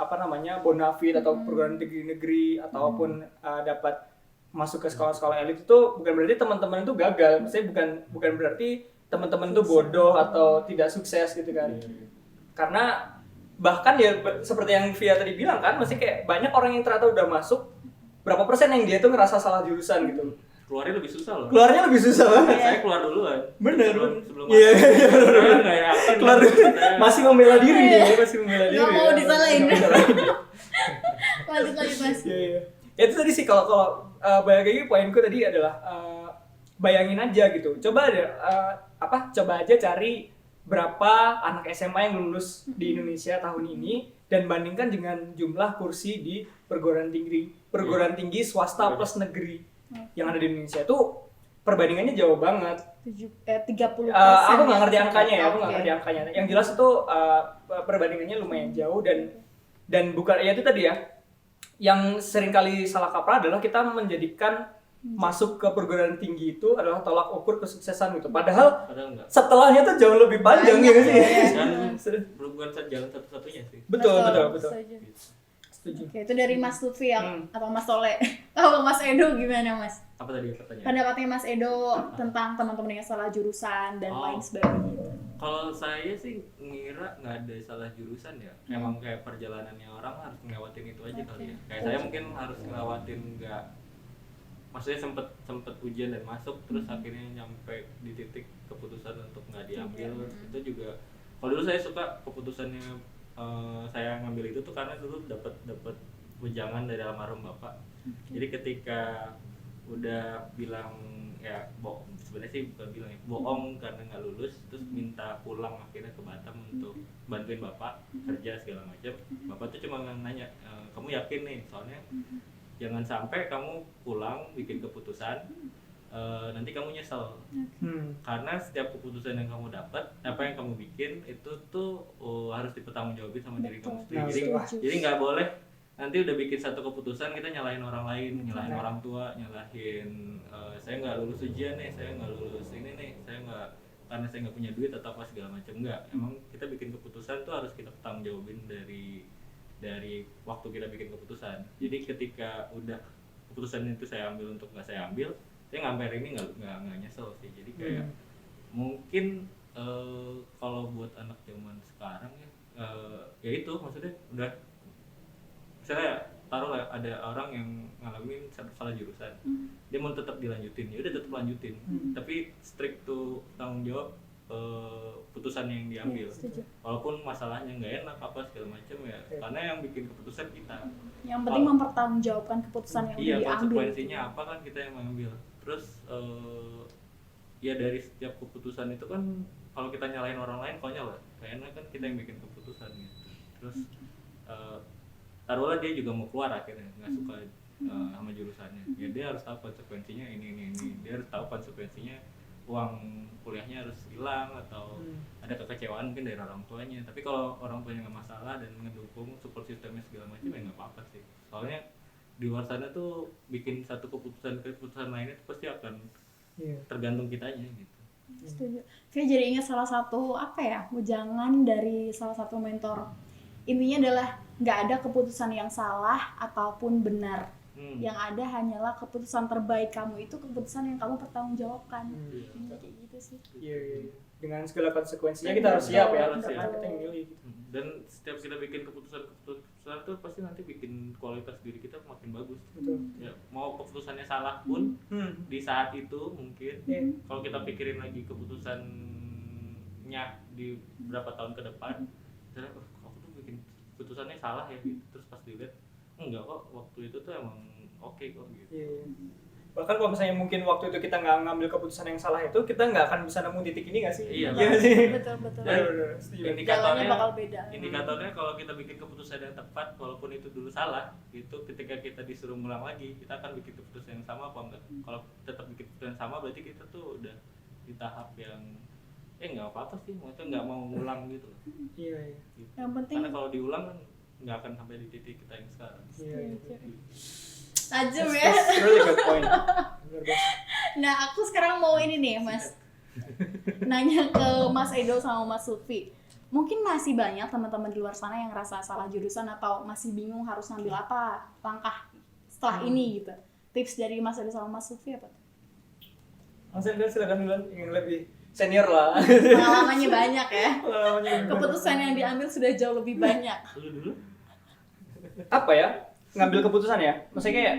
bonafit atau perguruan tinggi negeri ataupun dapat masuk ke sekolah-sekolah elit, itu bukan berarti teman-teman itu gagal. Maksudnya bukan berarti teman-teman itu bodoh atau tidak sukses gitu kan. Karena bahkan ya seperti yang Via tadi bilang kan, masih kayak banyak orang yang ternyata udah masuk, berapa persen yang dia tuh ngerasa salah jurusan gitu. Keluarnya lebih susah loh. Keluarnya lebih susah banget. Saya keluar duluan. Bener. Sebelum Iya. saya nggak yakin. Keluar masih membela diri dia, masih membela diri. Nggak mau disalahin. Lanjut Mas. Iya. Ya itu tadi sih kalau balik lagi poinku tadi adalah bayangin aja gitu. Coba aja cari berapa anak SMA yang lulus di Indonesia tahun ini dan bandingkan dengan jumlah kursi di perguruan tinggi swasta plus negeri yang ada di Indonesia. Itu perbandingannya jauh banget. 30%. Aku nggak ngerti angkanya ya, Yang jelas itu perbandingannya lumayan jauh dan bukan ya itu tadi ya. Yang seringkali salah kaprah adalah kita menjadikan masuk ke perguruan tinggi itu adalah tolak ukur kesuksesan gitu. Padahal enggak. Setelahnya tuh jauh lebih panjang ya sih. Dan bukan jalan satu-satunya sih. Betul. Setuju. Oke, itu dari Mas Lutfi atau Mas Tole. Kalau Mas Edo gimana, Mas? Apa tadi pertanyaan? Pendapatnya Mas Edo tentang teman-teman yang salah jurusan dan lain sebagainya. Kalau saya sih ngira nggak ada salah jurusan ya. Emang kayak perjalanannya orang harus ngelewatin itu aja kali ya. Kayak saya mungkin harus ngelewatin maksudnya sempet ujian dan masuk terus akhirnya nyampe di titik keputusan untuk nggak diambil. Itu juga kalau dulu saya suka keputusannya saya ngambil itu tuh karena dulu dapat wejangan dari almarhum bapak. Jadi ketika udah bilang ya sebenarnya sih bukan bilang ya, bohong karena nggak lulus terus minta pulang akhirnya ke Batam untuk bantuin bapak kerja segala macam. Bapak tuh cuma nanya, kamu yakin nih, soalnya jangan sampai kamu pulang bikin keputusan nanti kamu nyesel. Karena setiap keputusan yang kamu dapat, apa yang kamu bikin itu tuh harus dipertanggungjawabin sama diri kamu sendiri. Jadi nggak boleh nanti udah bikin satu keputusan kita nyalahin orang lain, nyalahin orang tua, nyalahin saya nggak lulus ujian nih, saya nggak lulus ini nih, karena saya nggak punya duit atau apa segala macam. Enggak, emang kita bikin keputusan tuh harus kita pertanggungjawabin dari waktu kita bikin keputusan. Jadi ketika udah keputusan itu saya ambil untuk nggak saya ambil, saya ngambil ini nggak nyesel sih. Jadi kayak mungkin kalau buat anak zaman sekarang ya itu maksudnya udah misalnya taruh lah ada orang yang ngalamin salah jurusan, dia mau tetap dilanjutin, ya udah tetap lanjutin, tapi strict to tanggung jawab putusan yang diambil, walaupun masalahnya nggak enak apa segala macam ya, karena yang bikin keputusan kita. Yang penting mempertanggungjawabkan keputusan yang diambil. Iya, diambil. konsekuensinya apa kan kita yang mengambil. Terus ya dari setiap keputusan itu kan kalau kita nyalahin orang lain konyol lah, kayaknya kan kita yang bikin keputusan gitu. Terus taruhlah dia juga mau keluar akhirnya nggak suka sama jurusannya, ya dia harus tahu konsekuensinya ini, dia harus tahu konsekuensinya uang kuliahnya harus hilang atau ada kekecewaan mungkin dari orang tuanya. Tapi kalau orang tuanya nggak masalah dan ngedukung support sistemnya segala macam ya nggak apa-apa sih. Soalnya di luar sana tuh bikin satu keputusan lainnya tuh pasti akan tergantung kitanya gitu. Setuju. Saya jadi ingat salah satu wejangan dari salah satu mentor. Intinya adalah nggak ada keputusan yang salah ataupun benar. Yang ada hanyalah keputusan terbaik kamu, itu keputusan yang kamu pertanggungjawabkan. Kayak gitu sih. Iya. Dengan segala konsekuensinya kita harus siap ya, karena kita yang milih. Dan setiap kita bikin keputusan tuh pasti nanti bikin kualitas diri kita makin bagus. Betul. Ya, mau keputusannya salah pun di saat itu mungkin kalau kita pikirin lagi keputusannya di berapa tahun ke depan, ternyata aku tuh bikin keputusannya salah ya gitu. Terus pas dilihat enggak kok, waktu itu tuh emang oke kok gitu. Iya. Bahkan kalau misalnya mungkin waktu itu kita nggak ngambil keputusan yang salah itu, kita nggak akan bisa nemu titik ini nggak sih? Iya sih. Betul. Dan Jalannya bakal beda. Indikatornya kalau kita bikin keputusan yang tepat, walaupun itu dulu salah, itu ketika kita disuruh ngulang lagi, kita akan bikin keputusan yang sama apa enggak? Kalau tetap bikin keputusan yang sama, berarti kita tuh udah di tahap yang nggak apa-apa sih, maksudnya nggak mau ngulang gitu. Iya. Gitu. Yang penting karena kalau diulang kan nggak akan sampai di titik kita yang sekarang. Iya. tajam ya. That's really good point. Nah, aku sekarang mau ini nih, Mas. Nanya ke Mas Edo sama Mas Lutfi. Mungkin masih banyak teman-teman di luar sana yang ngerasa salah jurusan atau masih bingung harus ngambil apa langkah setelah ini gitu. Tips dari Mas Edo sama Mas Lutfi apa? Mas Edo silakan duluan, yang lebih senior lah. Pengalamannya banyak ya. Keputusan yang diambil sudah jauh lebih banyak. Dulu. Apa ya? Ngambil keputusan ya? Maksudnya kayak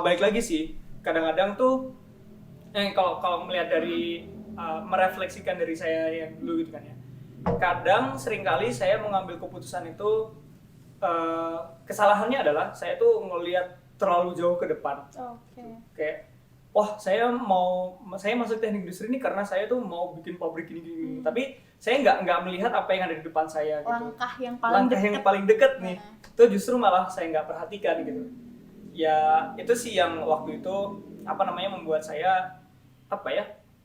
balik lagi sih. Kadang-kadang tuh kalau melihat dari merefleksikan dari saya yang dulu gitu kan ya. Kadang seringkali saya mengambil keputusan itu kesalahannya adalah saya tuh ngelihat terlalu jauh ke depan. Oke. Kayak wah saya masuk teknik industri ini karena saya tuh mau bikin pabrik ini. Tapi saya nggak melihat apa yang ada di depan saya gitu. Langkah yang paling Yang paling dekat nih, itu justru malah saya nggak perhatikan gitu. Ya itu sih yang waktu itu membuat saya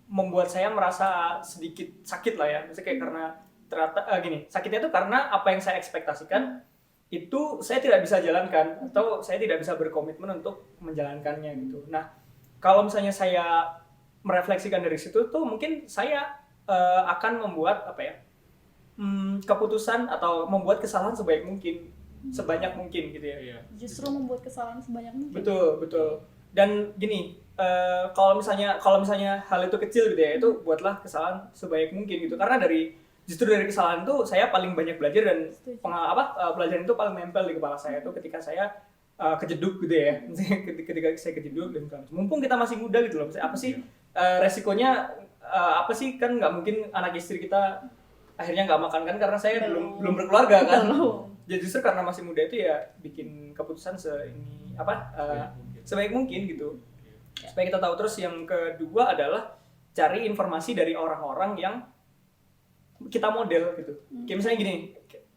membuat saya merasa sedikit sakit lah ya. Maksudnya kayak karena ternyata sakitnya itu karena apa yang saya ekspektasikan itu saya tidak bisa jalankan atau saya tidak bisa berkomitmen untuk menjalankannya gitu. Nah, kalau misalnya saya merefleksikan dari situ tuh mungkin saya akan membuat keputusan atau membuat kesalahan sebanyak mungkin gitu ya. Iya. Justru membuat kesalahan sebanyak mungkin. Betul. Dan gini, kalau misalnya hal itu kecil gitu ya, itu buatlah kesalahan sebanyak mungkin gitu. Karena justru dari kesalahan itu saya paling banyak belajar dan pelajaran itu paling nempel di kepala saya itu ketika saya kejeduk gitu ya. Ketika saya kejeduk dan mumpung kita masih muda gitu loh. Apa sih resikonya apa sih, kan nggak mungkin anak istri kita akhirnya nggak makan kan karena saya belum berkeluarga kan. Jadi justru karena masih muda itu ya bikin keputusan sebaik mungkin gitu. Supaya kita tahu. Terus yang kedua adalah cari informasi dari orang-orang yang kita model gitu. Kayak misalnya gini,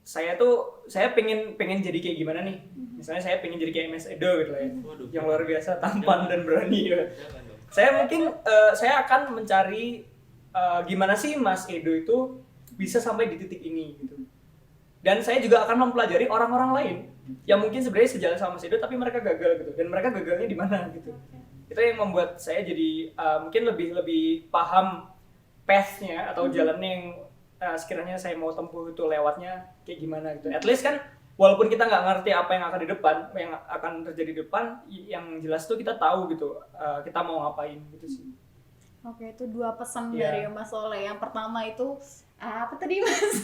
saya pengen jadi kayak gimana nih? Misalnya saya pengen jadi kayak Mas Edo gitu lah ya. Yang luar biasa tampan dan berani ya. Saya akan mencari gimana sih Mas Edo itu bisa sampai di titik ini gitu. Dan saya juga akan mempelajari orang-orang lain yang mungkin sebenarnya sejalan sama Mas Edo tapi mereka gagal gitu. Dan mereka gagalnya di mana gitu. Itu yang membuat saya jadi mungkin lebih paham path-nya atau jalannya yang sekiranya saya mau tempuh itu lewatnya kayak gimana gitu. At least kan walaupun kita nggak ngerti apa yang akan di depan, yang akan terjadi di depan, yang jelas tuh kita tahu gitu kita mau ngapain gitu sih. Oke, itu 2 pesan dari Mas Soleh. Yang pertama itu apa tadi Mas?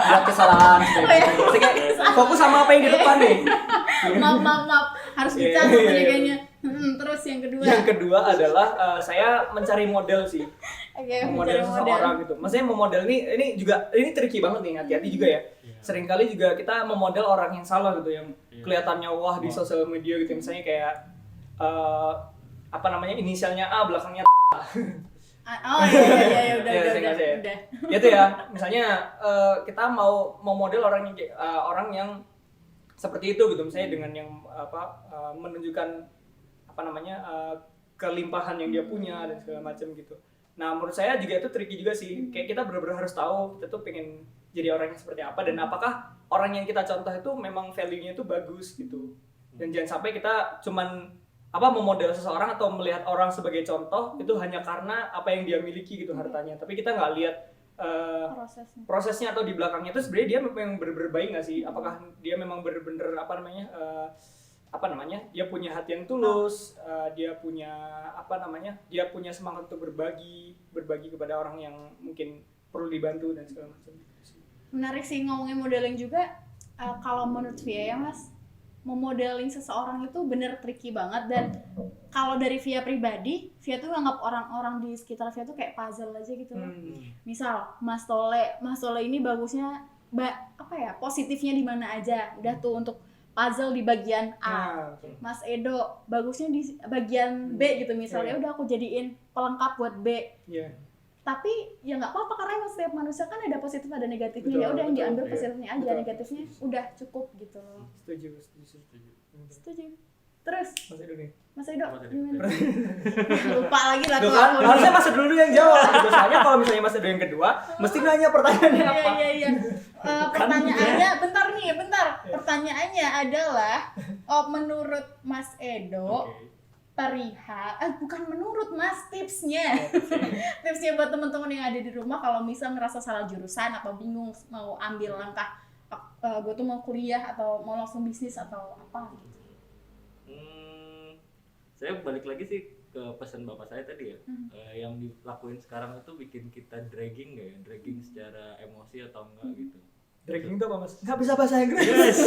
Buat kesalahan. Fokus sama apa yang di depan nih. maaf. Harus dicatat tadi kayaknya. Terus yang kedua. Yang kedua adalah saya mencari model sih. Oke, memodel seseorang gitu. Maksudnya memodel ini tricky banget nih, hati-hati juga ya. Seringkali juga kita memodel orang yang salah gitu, yang kelihatannya wah di sosial media gitu. Misalnya kayak inisialnya A, belakangnya Oh iya udah. Gitu ya. Misalnya kita mau model orang yang seperti itu gitu. Misalnya dengan yang menunjukkan kelimpahan yang dia punya dan segala macam gitu. Nah, menurut saya juga itu tricky juga sih. Kayak kita benar-benar harus tahu kita tuh pengen jadi orang yang seperti apa dan apakah orang yang kita contoh itu memang value-nya itu bagus gitu. Dan jangan sampai kita cuman memodel seseorang atau melihat orang sebagai contoh itu hanya karena apa yang dia miliki gitu hartanya. Tapi kita nggak lihat prosesnya atau di belakangnya itu sebenarnya dia memang benar-benar baik nggak sih? Apakah dia memang benar-benar dia punya hati yang tulus, dia punya semangat untuk berbagi kepada orang yang mungkin perlu dibantu dan segala macam. Menarik sih ngomongin modeling juga. Kalau menurut Via ya Mas, memodeling seseorang itu bener tricky banget. Dan kalau dari Via pribadi, Via tuh nganggap orang-orang di sekitar Via tuh kayak puzzle aja gitu loh. Misal Mas Tole ini bagusnya positifnya di mana aja, udah tuh untuk puzzle di bagian A. Mas Edo bagusnya di bagian B gitu misalnya, udah aku jadiin pelengkap buat B. Tapi ya nggak apa-apa karena emang setiap manusia kan ada positif ada negatifnya. Ya udah yang diambil positifnya aja, negatifnya udah cukup gitu loh. Setuju. Terus Mas Edo gimana? Lupa lagi lah tuh. Harusnya Mas Edo dulu yang jawab. Soalnya kalau misalnya Mas Edo yang kedua, mesti nanya pertanyaannya apa? Iya. Pertanyaannya bentar. Pertanyaannya adalah menurut Mas Edo bukan menurut Mas, tipsnya buat teman-teman yang ada di rumah kalau misal ngerasa salah jurusan atau bingung mau ambil langkah gue tuh mau kuliah atau mau langsung bisnis atau apa gitu. Saya balik lagi sih ke pesan bapak saya tadi ya. Yang dilakuin sekarang itu bikin kita dragging nggak ya? Dragging secara emosi atau enggak gitu. Dragging itu apa Mas? Nggak bisa bahasa Inggris.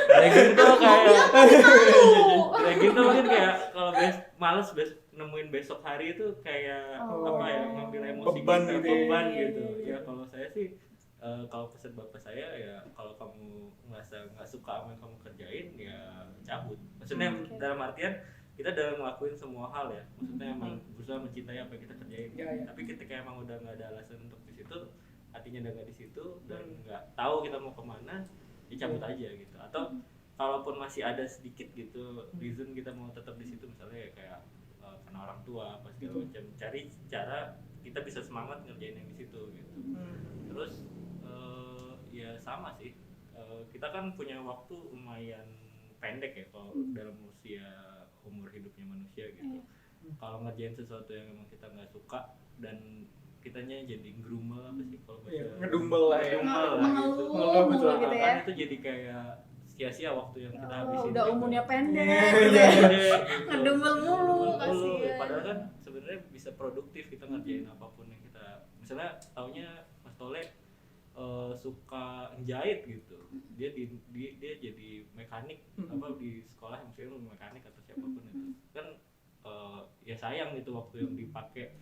Dragging tuh kayak dragging tuh mungkin kayak kalau males nemuin besok hari itu kayak ngambil emosi beban gitu. Ya kalau saya sih kalau pesan bapak saya ya kalau kamu nggak suka sama yang kamu kerjain ya cabut. Maksudnya dalam artian kita dalam ngelakuin semua hal ya, maksudnya emang berusaha mencintai apa yang kita kerjain. Ya. Tapi ketika emang udah nggak ada alasan untuk di situ, hatinya udah nggak di situ dan nggak tahu kita mau kemana, ya cabut aja gitu. Atau kalaupun masih ada sedikit gitu reason kita mau tetap di situ, misalnya kayak karena orang tua apa segala macam, cari cara kita bisa semangat ngerjain yang di situ gitu. Terus ya sama sih, kita kan punya waktu lumayan pendek ya kalau dalam umur hidupnya manusia gitu. Kalau ngerjain sesuatu yang emang kita nggak suka dan kitanya jadi grumel apa sih kalau bahasa ngedumel lah ya. mengeluh betul. gitu ya. Itu jadi kayak sia-sia waktu yang kita Oh, habisin. udah gitu. umurnya pendek Iya, gitu ya. Gitu. Ngedumel mulu, Ngedumel kasihan. Padahal kan sebenarnya bisa produktif kita ngerjain apapun yang kita, misalnya taunya Mas Tole suka jahit gitu, dia jadi mekanik apa di sekolah misalnya mekanik atau siapapun itu kan, ya sayang gitu waktu yang dipakai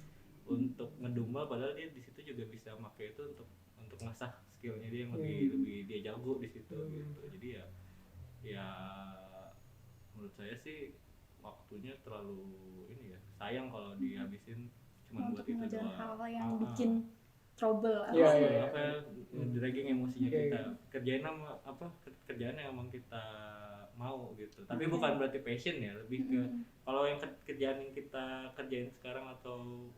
untuk ngedumel, padahal dia di situ juga bisa pakai itu untuk ngasah skillnya dia yang lebih dia jago di situ gitu. Jadi ya menurut saya sih waktunya terlalu ini ya, sayang kalau dihabisin cuma buat Untuk itu mengejar doang. hal yang bikin trouble Iya, apa sih? iya. Apa dragging emosinya Iya, kita, kerjain kerjaan yang emang kita mau gitu. Tapi bukan berarti passion ya, lebih ke kalau yang kerjaan yang kita kerjain sekarang atau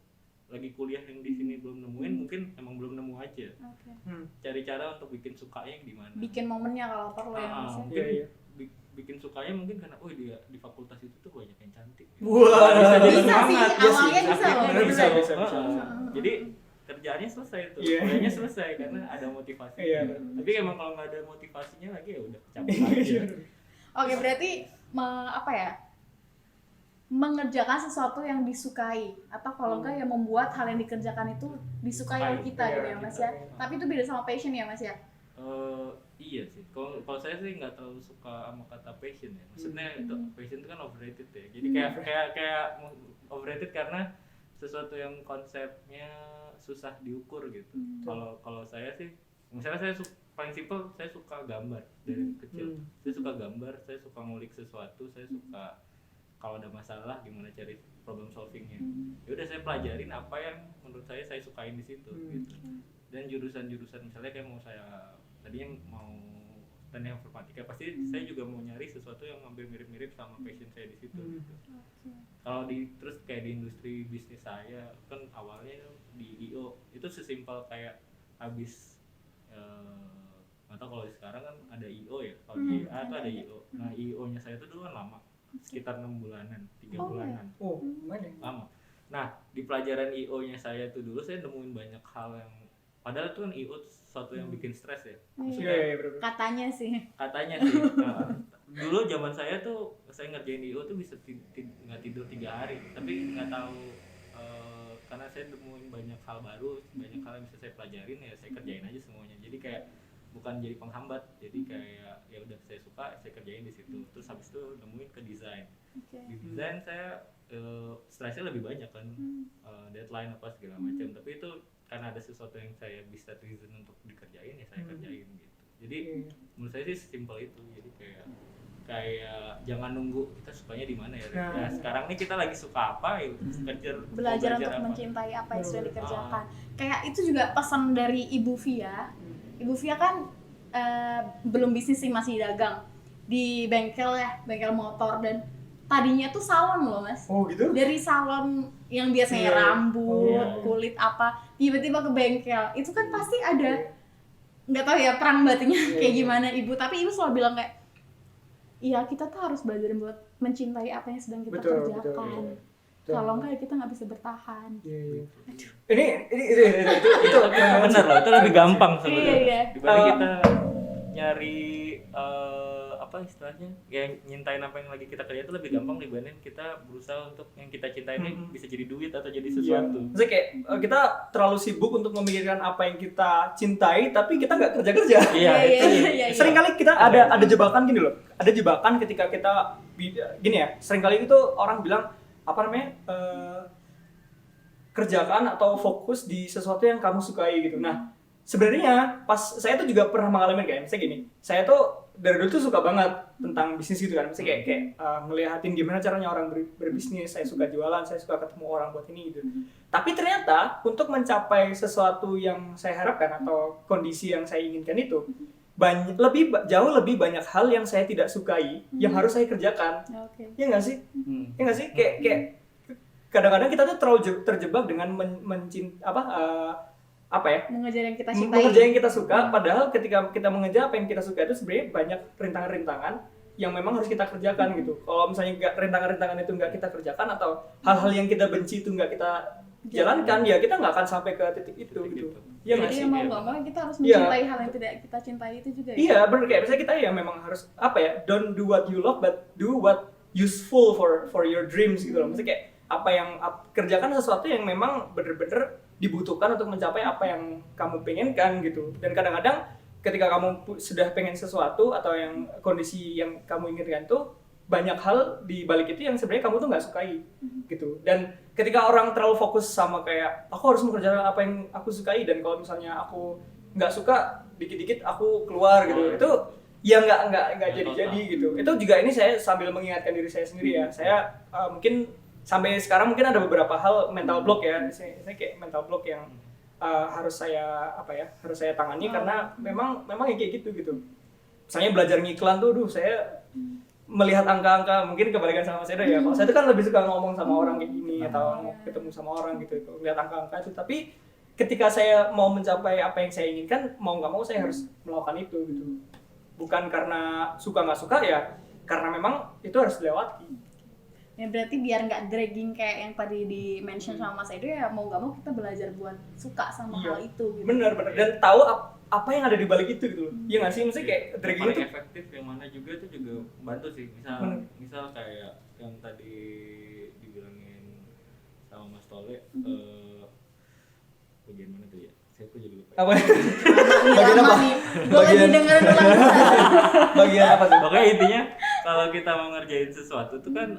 lagi kuliah yang di sini belum nemuin, mungkin emang belum nemu aja. Oke. Cari cara untuk bikin sukanya yang di mana. Bikin momennya kalau perlu ya Mas. Mungkin Iya. bikin sukanya mungkin karena dia di fakultas itu tuh banyak yang cantik. Wah, Bisa jadi Bisa semangat. sih, awalnya bisa Akhirnya loh. Bisa. Jadi kerjaannya selesai tuh, Iya. kuliahnya selesai karena ada motivasi. Iya. Tapi emang kalau nggak ada motivasinya lagi ya udah cabut aja. Oke, berarti mengerjakan sesuatu yang disukai, atau kalau enggak ya membuat hal yang dikerjakan itu disukai oleh kita Iya, gitu ya Mas ya. Tapi itu beda sama passion ya Mas ya. Iya sih. Kalau saya sih nggak terlalu suka sama kata passion ya. Maksudnya itu passion itu kan overrated ya. Jadi kayak overrated karena sesuatu yang konsepnya susah diukur gitu. Kalau saya sih, misalnya paling simpel, saya suka gambar dari kecil. Saya suka gambar, saya suka ngulik sesuatu, saya suka kalau ada masalah gimana cari problem solvingnya. Ya udah saya pelajarin apa yang menurut saya sukain di situ gitu. Dan jurusan-jurusan misalnya kayak tadinya mau teknik informatika, pasti saya juga mau nyari sesuatu yang hampir mirip-mirip sama passion saya di situ gitu. Kalau terus kayak di industri bisnis saya kan awalnya di IO itu sesimpel kayak habis atau kalau sekarang kan ada IO ya, kalau di A itu ada IO. Nah IO-nya saya itu dulu kan lama, sekitar 6 bulanan, 3 bulanan. Oh, gimana? Lama. Nah, di pelajaran IO-nya saya tuh dulu saya nemuin banyak hal yang padahal itu kan IO sesuatu yang bikin stres ya. Maksudnya Iya, betul. Katanya sih. sih. Dulu zaman saya tuh saya ngerjain IO tuh bisa nggak tidur 3 hari, tapi nggak tahu karena saya nemuin banyak hal baru, banyak hal yang bisa saya pelajarin ya saya kerjain aja semuanya. Jadi kayak bukan jadi penghambat, jadi kayak ya udah saya suka saya kerjain di situ. Terus habis itu nemuin ke desain. Di desain saya stresnya lebih banyak kan, deadline apa segala macam. Tapi itu karena ada sesuatu yang saya bisa reason untuk dikerjain ya saya kerjain gitu. Jadi menurut saya sih simpel itu. Jadi kayak jangan nunggu kita sukanya di mana ya. Ya sekarang nih kita lagi suka apa ya Belajar untuk apa. mencintai apa yang sudah dikerjakan. Kayak itu juga pesan dari Ibu Via. Ibu Via kan belum bisnis sih, masih dagang di bengkel ya, bengkel motor, dan tadinya tuh salon loh Mas. Oh gitu? Dari salon yang biasanya rambut, kulit apa, tiba-tiba ke bengkel. Itu kan pasti ada, nggak tahu ya perang batinnya kayak gimana Ibu. Tapi Ibu selalu bilang kayak, iya kita tuh harus belajar buat mencintai apa yang sedang kita kerjakan. Kalau enggak ya kita nggak bisa bertahan. Ini itu benar loh, itu lebih gampang sebenarnya. Iya. Dibanding kita nyari apa istilahnya, ya nyintain apa yang lagi kita kerjain itu lebih gampang dibanding kita berusaha untuk yang kita cintain ini bisa jadi duit atau jadi sesuatu. Maksudnya kayak kita terlalu sibuk untuk memikirkan apa yang kita cintai, tapi kita nggak kerja-kerja. Iya, itu. Seringkali kita ada jebakan gini loh. Ada jebakan ketika kita gini ya. Seringkali itu orang bilang kerjakan atau fokus di sesuatu yang kamu sukai gitu. Nah, sebenarnya pas saya tuh juga pernah mengalami kayak misalnya gini, saya tuh dari dulu tuh suka banget tentang bisnis gitu kan, misalnya kayak ngeliatin gimana caranya orang berbisnis, saya suka jualan, saya suka ketemu orang buat ini gitu. Tapi ternyata untuk mencapai sesuatu yang saya harapkan atau kondisi yang saya inginkan itu jauh lebih banyak hal yang saya tidak sukai yang harus saya kerjakan. Oke. Ya nggak sih? Ya nggak sih? Kayak kadang-kadang kita tuh terlalu terjebak dengan Mengejar yang kita cintai. mengerjakan yang kita suka, padahal ketika kita mengejar apa yang kita suka itu sebenarnya banyak rintangan-rintangan yang memang harus kita kerjakan gitu. Kalau misalnya rintangan-rintangan itu nggak kita kerjakan atau hal-hal yang kita benci itu nggak kita jalankan, ya kita nggak akan sampai ke titik itu gitu. Ya nggak Jadi sih? mau nggak mau kita harus Iya. mencintai hal yang tidak kita cintai itu juga ya. Iya, benar, kayak misalnya kita ya memang harus don't do what you love but do what useful for your dreams gitu loh. Maksudnya kayak kerjakan sesuatu yang memang bener-bener dibutuhkan untuk mencapai apa yang kamu pengenkan gitu. Dan kadang-kadang ketika kamu sudah pengen sesuatu atau yang kondisi yang kamu inginkan tuh banyak hal di balik itu yang sebenarnya kamu tuh nggak sukai gitu. Dan ketika orang terlalu fokus sama kayak aku harus mengerjakan apa yang aku sukai, dan kalau misalnya aku nggak suka dikit-dikit aku keluar gitu, itu ya nggak jadi gitu. Itu juga ini saya sambil mengingatkan diri saya sendiri ya. Saya mungkin sampai sekarang mungkin ada beberapa hal mental block ya, saya kayak mental block yang harus saya tangani karena memang ya kayak gitu. Misalnya belajar ngiklan tuh, saya melihat angka-angka, mungkin kebalikan sama Mas Edo ya. Kalau saya tuh kan lebih suka ngomong sama orang kayak gini atau ketemu sama orang gitu, lihat angka-angka itu. Tapi ketika saya mau mencapai apa yang saya inginkan, mau nggak mau saya harus melakukan itu gitu. Bukan karena suka nggak suka ya, karena memang itu harus dilewati. Ya berarti biar nggak dragging kayak yang tadi di mention sama Mas Edo, ya mau nggak mau kita belajar buat suka sama hal itu gitu. Bener dan tahu apa yang ada di balik itu gitu loh. Iya nggak sih, maksudnya kayak dragging paling itu efektif yang mana juga itu juga membantu sih. Misal kayak yang tadi dibilangin sama Mas Tole, bagian mana tuh ya? Saya kok jadi lupa. apa Bagian apa? Gue lagi dengerin ulang. bagian apa tuh? Pokoknya intinya kalau kita mau ngerjain sesuatu tuh kan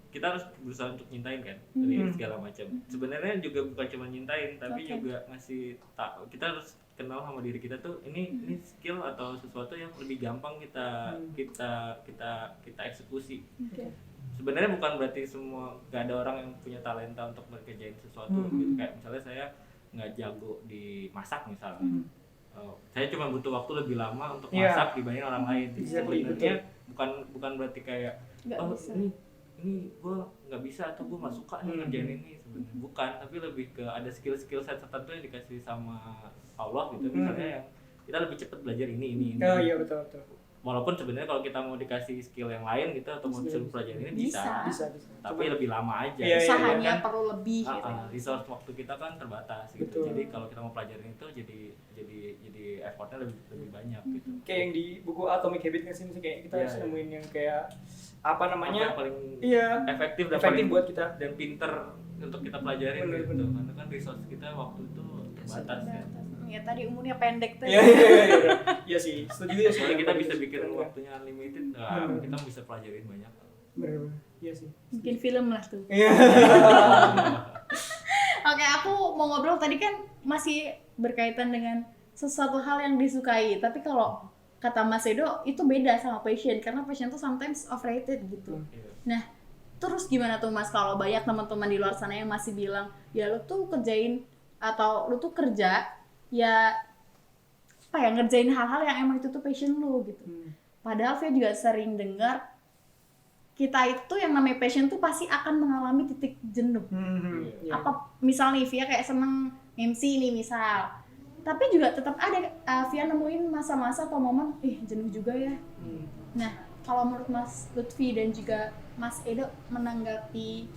kita harus berusaha untuk nyintain kan dari segala macam. Sebenarnya juga bukan cuma nyintain, tapi juga ngasih tahu, kita harus kenal sama diri kita tuh ini skill atau sesuatu yang lebih gampang kita eksekusi. Sebenarnya bukan berarti gak ada orang yang punya talenta untuk mengerjain sesuatu gitu. Kayak misalnya saya nggak jago di masak misalnya. Saya cuma butuh waktu lebih lama untuk masak dibanding orang lain. Sebenarnya bukan berarti kayak ini gue nggak bisa atau gue nggak suka nih ngerjain ini, sebenarnya bukan, tapi lebih ke ada skill set tertentu yang dikasih sama Allah gitu. Misalnya yang kita lebih cepat belajar ini. Oh iya betul. Walaupun sebenarnya kalau kita mau dikasih skill yang lain gitu atau mau disuruh pelajarin ini bisa. Tapi lebih lama aja. Usahanya perlu lebih gitu. Resource waktu kita kan terbatas gitu. Betul. Jadi kalau kita mau pelajarin itu jadi effortnya lebih banyak gitu. Kayak yang di buku Atomic Habits kan sih, kayak kita harus nemuin yang kayak apa namanya? Apa yang paling efektif buat kita dan pinter untuk kita pelajarin gitu. Karena kan resource kita waktu itu terbatas ya. Ya tadi umurnya pendek tuh. Iya sih, setuju ya sih. Kalau kita bisa bikin waktunya unlimited, kita bisa pelajarin banyak. Bener. Iya sih. Bikin film lah tuh. Iya. Oke, aku mau ngobrol tadi kan masih berkaitan dengan sesuatu hal yang disukai. Tapi kalau kata Mas Edo itu beda sama passion, karena passion tuh sometimes overrated gitu. Nah, terus gimana tuh Mas kalau banyak teman-teman di luar sana yang masih bilang, ya lu tuh kerjain atau lu tuh kerja ya ngerjain hal-hal yang emang itu tuh passion lu gitu. Padahal saya juga sering dengar kita itu yang namanya passion tuh pasti akan mengalami titik jenuh. Apa misal nih Via kayak seneng MC nih misal, tapi juga tetap ada Via nemuin masa-masa atau momen jenuh juga ya. Nah kalau menurut Mas Lutfi dan juga Mas Edo menanggapi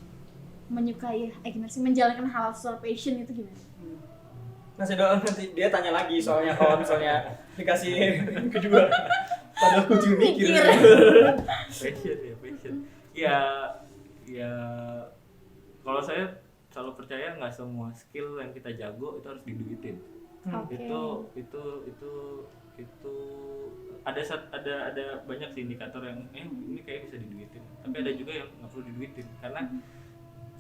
menyukai gimana sih menjalankan hal soal passion itu gimana? Mas Edo nanti dia tanya lagi soalnya kalau misalnya dikasih kedua, padahal aku juga mikir. Passion. Ya kalau saya selalu percaya nggak semua skill yang kita jago itu harus diduitin. Itu ada banyak sih indikator yang ini kayak bisa diduitin, tapi ada juga yang nggak perlu diduitin karena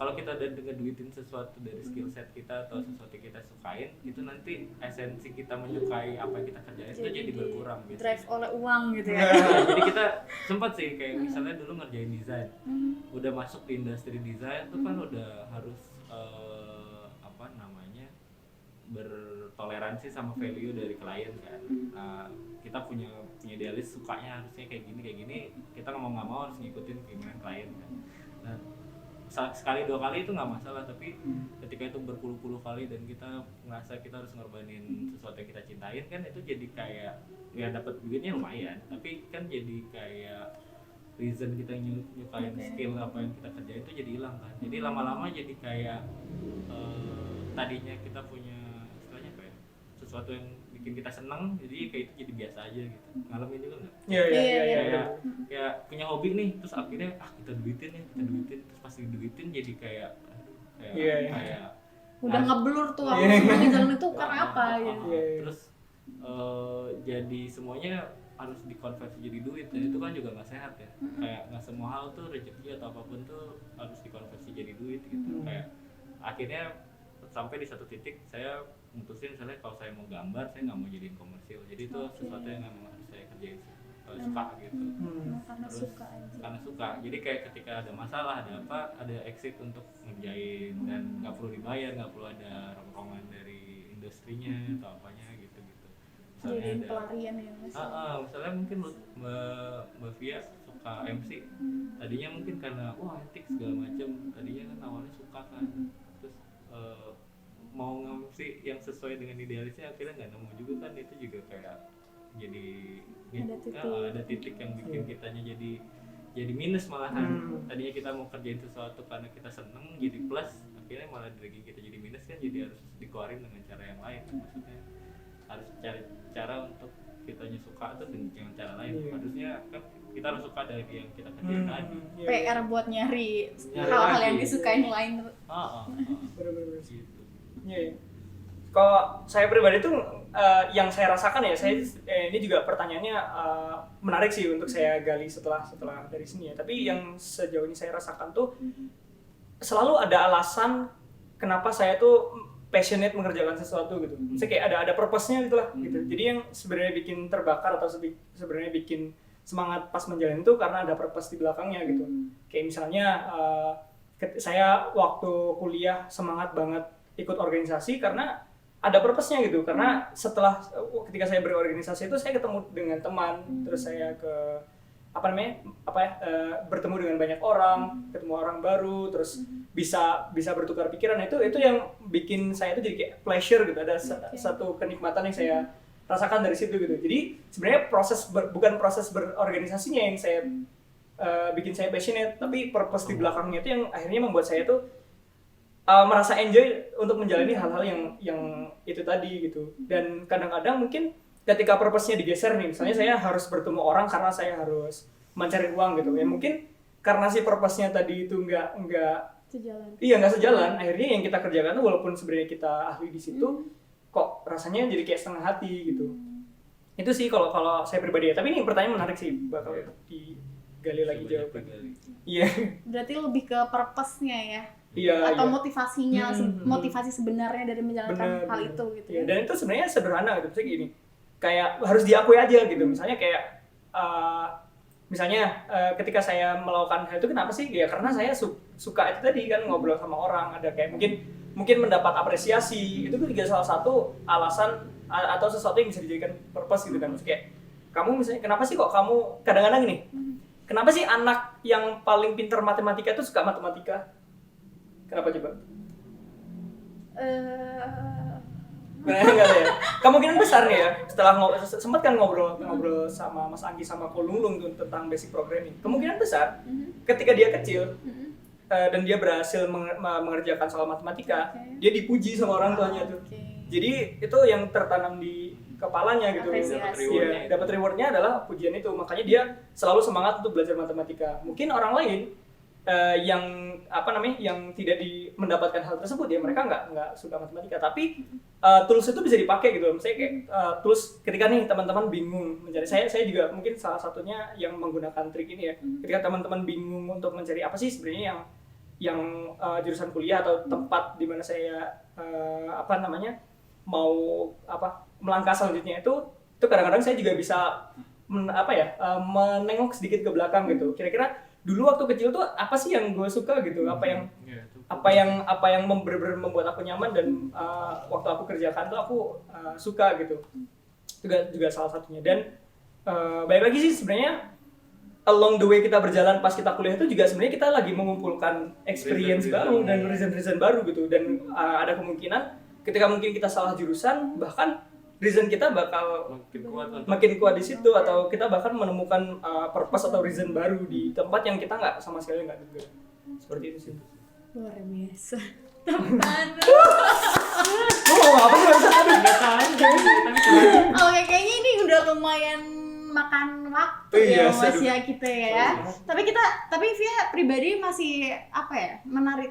kalau kita udah ngeduitin sesuatu dari skill set kita atau sesuatu yang kita sukain, itu nanti esensi kita menyukai apa yang kita kerjain itu jadi berkurang gitu. Drive oleh uang gitu ya. Nah, jadi kita sempat sih kayak misalnya dulu ngerjain desain, udah masuk di industri desain tuh kan udah harus apa namanya bertoleransi sama value dari klien kan. Nah, kita punya idealis sukanya harusnya kayak gini, kita mau nggak mau harus ngikutin keinginan klien kan. Nah, sekali dua kali itu nggak masalah, tapi ketika itu berpuluh-puluh kali dan kita ngerasa kita harus ngorbanin sesuatu yang kita cintain kan, itu jadi kayak ya dapat duitnya lumayan, tapi kan jadi kayak reason kita nyukain skill apa yang kita kerjain itu jadi hilang kan. Jadi lama-lama jadi kayak tadinya kita punya istilahnya apa ya, sesuatu yang bikin kita senang, jadi kayak itu jadi biasa aja gitu. Ngalamin juga nggak? Iya. Kayak punya hobi nih, terus akhirnya kita duitin, terus pas diduitin jadi kayak kayak Udah ngeblur tuh aku semuanya jalan itu karena apa gitu. Terus jadi semuanya harus dikonversi jadi duit, dan itu kan juga nggak sehat ya. Kayak nggak semua hal tuh rezeki atau apapun tuh harus dikonversi jadi duit gitu. Kayak akhirnya sampai di satu titik saya mutusin misalnya kalau saya mau gambar, saya nggak mau jadiin komersil, jadi itu sesuatu yang memang harus saya kerjain kalau suka gitu. Karena Terus, suka aja. karena suka, jadi kayak ketika ada masalah, ada apa, ada exit untuk ngerjain dan nggak perlu dibayar, nggak perlu ada rongrongan dari industrinya atau apanya gitu. Jadi pelarian ya Mas. Misalnya mungkin Mbak Via suka MC, tadinya mungkin karena etik segala macam, tadinya kan awalnya suka kan, terus mau nge-MC yang sesuai dengan idealisnya akhirnya nggak nemu juga kan, itu juga kayak jadi ada titik yang bikin kitanya jadi minus malahan. Tadinya kita mau kerjain sesuatu karena kita seneng jadi plus, akhirnya malah dari kita jadi minus kan, jadi harus dikeluarin dengan cara yang lain. Maksudnya harus cari cara untuk kitanya suka tuh dengan cara lain. Harusnya kan kita harus suka dari yang kita kerjain tadi. PR buat nyari hal-hal yang disukain lain. Bener-bener. Gitu. Iya. Kalau saya pribadi tuh yang saya rasakan ya, saya ini juga pertanyaannya menarik sih untuk saya gali setelah dari sini ya. Tapi yang sejauh ini saya rasakan tuh selalu ada alasan kenapa saya tuh passionate mengerjakan sesuatu gitu. Misalnya kayak ada purpose-nya gitu lah gitu. Jadi yang sebenarnya bikin terbakar atau sebenarnya bikin semangat pas menjalani itu karena ada purpose di belakangnya gitu. Kayak misalnya saya waktu kuliah semangat banget ikut organisasi karena ada purpose-nya gitu. Karena ketika saya berorganisasi itu saya ketemu dengan teman, terus saya bertemu dengan banyak orang, ketemu orang baru, terus bisa bertukar pikiran. Itu yang bikin saya itu jadi kayak pleasure gitu. Ada satu kenikmatan yang saya rasakan dari situ gitu. Jadi sebenarnya bukan proses berorganisasinya yang saya bikin saya passionate, tapi purpose di belakangnya itu yang akhirnya membuat saya tuh merasa enjoy untuk menjalani hal-hal yang itu tadi gitu. Dan kadang-kadang mungkin ketika purpose-nya digeser nih, misalnya saya harus bertemu orang karena saya harus mencari uang gitu ya, mungkin karena si purpose-nya tadi itu nggak sejalan, akhirnya yang kita kerjakan tuh walaupun sebenarnya kita ahli di situ kok rasanya jadi kayak setengah hati gitu. Itu sih kalau saya pribadi ya. Tapi ini pertanyaan menarik sih, bakal digali lagi jawabannya. Iya. Berarti lebih ke purpose-nya ya. Iya, atau motivasinya, motivasi sebenarnya dari menjalankan hal itu gitu ya. Dan itu sebenarnya sederhana gitu, misalnya gini, kayak harus diakui aja gitu. Misalnya kayak ketika saya melakukan hal itu kenapa sih? Ya karena saya suka itu tadi kan, ngobrol sama orang, ada kayak mungkin mendapat apresiasi. Itu juga salah satu alasan atau sesuatu yang bisa dijadikan purpose gitu kan. Maksudnya kayak kamu misalnya kenapa sih kok kamu kadang-kadang gini? Kenapa sih anak yang paling pintar matematika itu suka matematika? Kenapa coba? Enggak ya. Kemungkinan besar nih ya. Setelah sempat kan ngobrol sama Mas Anggi sama Ko Lunglung tuh tentang basic programming. Kemungkinan besar ketika dia kecil dan dia berhasil mengerjakan soal matematika, dia dipuji sama orang tuanya tuh. Jadi itu yang tertanam di kepalanya gitu. Dapat rewardnya adalah pujian itu. Makanya dia selalu semangat untuk belajar matematika. Mungkin orang lain yang tidak mendapatkan hal tersebut ya, mereka nggak suka matematika, tapi tools itu bisa dipakai gitu. Misalnya kayak tools ketika nih teman-teman bingung mencari, saya juga mungkin salah satunya yang menggunakan trik ini ya. Ketika teman-teman bingung untuk mencari apa sih sebenarnya yang jurusan kuliah atau tempat di mana saya mau melangkah selanjutnya itu kadang-kadang saya juga bisa menengok sedikit ke belakang gitu. Kira-kira dulu waktu kecil tuh apa sih yang gue suka gitu, apa yang membuat aku nyaman dan waktu aku kerjakan tuh aku suka gitu. Itu juga salah satunya. Dan baik lagi sih sebenarnya along the way kita berjalan pas kita kuliah itu juga sebenarnya kita lagi mengumpulkan experience baru dan reason baru gitu. Dan ada kemungkinan ketika mungkin kita salah jurusan, bahkan reason kita bakal makin kuat di situ, atau kita bahkan menemukan purpose atau reason baru di tempat yang kita sama sekali nggak duga. Seperti itu sih. Luar biasa. Teman. Apa sih? Oke, kayaknya ini udah lumayan makan waktu ya Mas ya kita ya. Tapi Via pribadi masih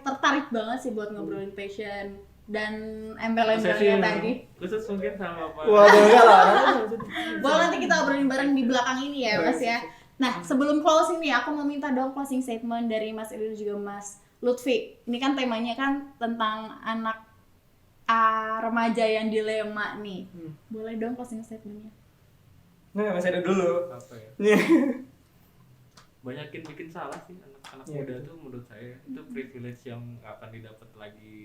tertarik banget sih buat ngobrolin passion dan embel-embelnya tadi. Khusus mungkin sama Pak. Wah, enggak lah. Boleh nanti kita obrolin bareng di belakang ini ya Mas ya. Nah, sebelum closing nih, aku mau minta dong closing statement dari Mas Edo dan juga Mas Lutfi. Ini kan temanya kan tentang anak remaja yang dilema nih. Boleh dong closing statementnya? Nah, Mas Edo dulu. Apa ya? Banyakin bikin salah sih anak-anak muda tuh menurut saya itu privilege yang nggak akan didapat lagi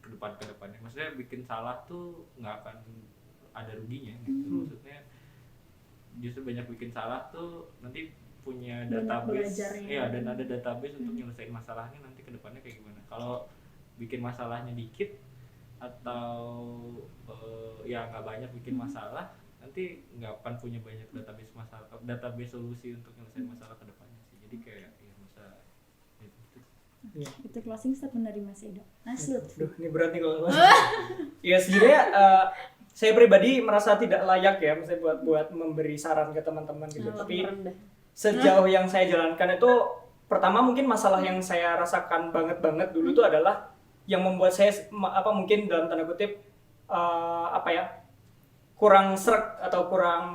ke depannya. Maksudnya bikin salah tuh nggak akan ada ruginya gitu. Maksudnya justru banyak bikin salah tuh nanti punya database, dan ada database untuk nyelesain masalahnya nanti ke depannya kayak gimana. Kalau bikin masalahnya dikit atau nggak banyak bikin masalah, nanti nggak akan punya banyak database solusi untuk nyelesain masalah ke depannya sih. Jadi kayak Itu closing statement dari Mas Edo. Mas Lutfi. Ini berat nih kalau ya sebenarnya saya pribadi merasa tidak layak ya misalnya buat memberi saran ke teman-teman gitu. Tapi sejauh yang saya jalankan itu, pertama mungkin masalah yang saya rasakan banget dulu itu adalah yang membuat saya mungkin dalam tanda kutip kurang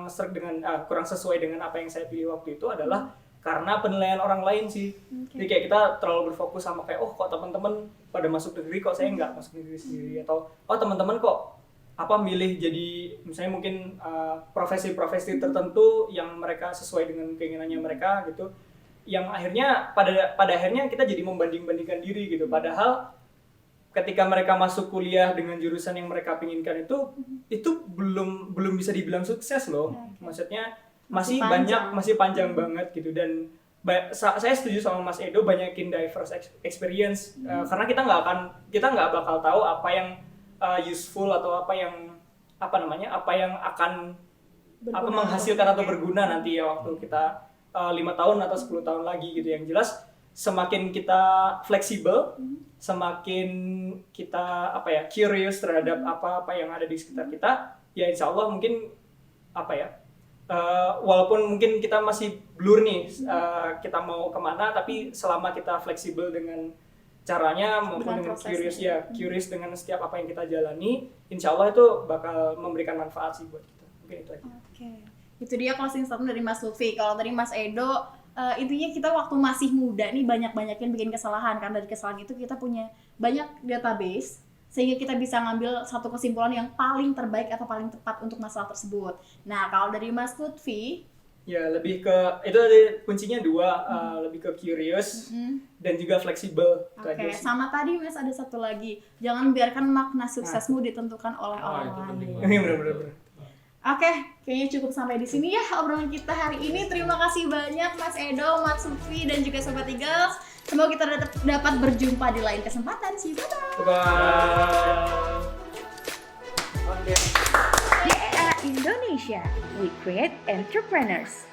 sesuai dengan apa yang saya pilih waktu itu adalah karena penilaian orang lain sih. Jadi kayak kita terlalu berfokus sama kayak kok teman-teman pada masuk negeri kok saya nggak masuk negeri sendiri, atau teman-teman kok milih jadi misalnya mungkin profesi-profesi tertentu yang mereka sesuai dengan keinginannya mereka gitu, yang akhirnya pada akhirnya kita jadi membanding-bandingkan diri gitu. Padahal ketika mereka masuk kuliah dengan jurusan yang mereka pinginkan itu belum bisa dibilang sukses loh. Maksudnya masih panjang banget gitu. Dan saya setuju sama Mas Edo, banyakin diverse experience karena kita nggak bakal tahu apa yang useful atau apa yang akan menghasilkan atau berguna nanti ya waktu kita 5 tahun atau 10 tahun lagi gitu. Yang jelas semakin kita fleksibel, semakin kita curious terhadap apa yang ada di sekitar kita, ya insya Allah mungkin walaupun mungkin kita masih blur nih kita mau kemana, tapi selama kita fleksibel dengan caranya maupun dengan curious dengan setiap apa yang kita jalani, insya Allah itu bakal memberikan manfaat sih buat kita. Mungkin itu aja. Oke. Itu dia closing statement dari Mas Lutfi. Kalau tadi Mas Edo, intinya kita waktu masih muda nih banyak-banyakin bikin kesalahan, karena dari kesalahan itu kita punya banyak database sehingga kita bisa ngambil satu kesimpulan yang paling terbaik atau paling tepat untuk masalah tersebut. Nah, kalau dari Mas Lutfi, ya lebih ke itu ada kuncinya dua, lebih ke curious dan juga fleksibel. Oke, sama tadi Mas ada satu lagi, jangan biarkan makna suksesmu ditentukan oleh orang lain. Ini benar-benar. Oke, kayaknya cukup sampai di sini ya obrolan kita hari ini. Terima kasih banyak Mas Edo, Mas Lutfi, dan juga Sobat Eagles. Semoga kita dapat berjumpa di lain kesempatan. See you, bye-bye. YEA Indonesia, we create entrepreneurs.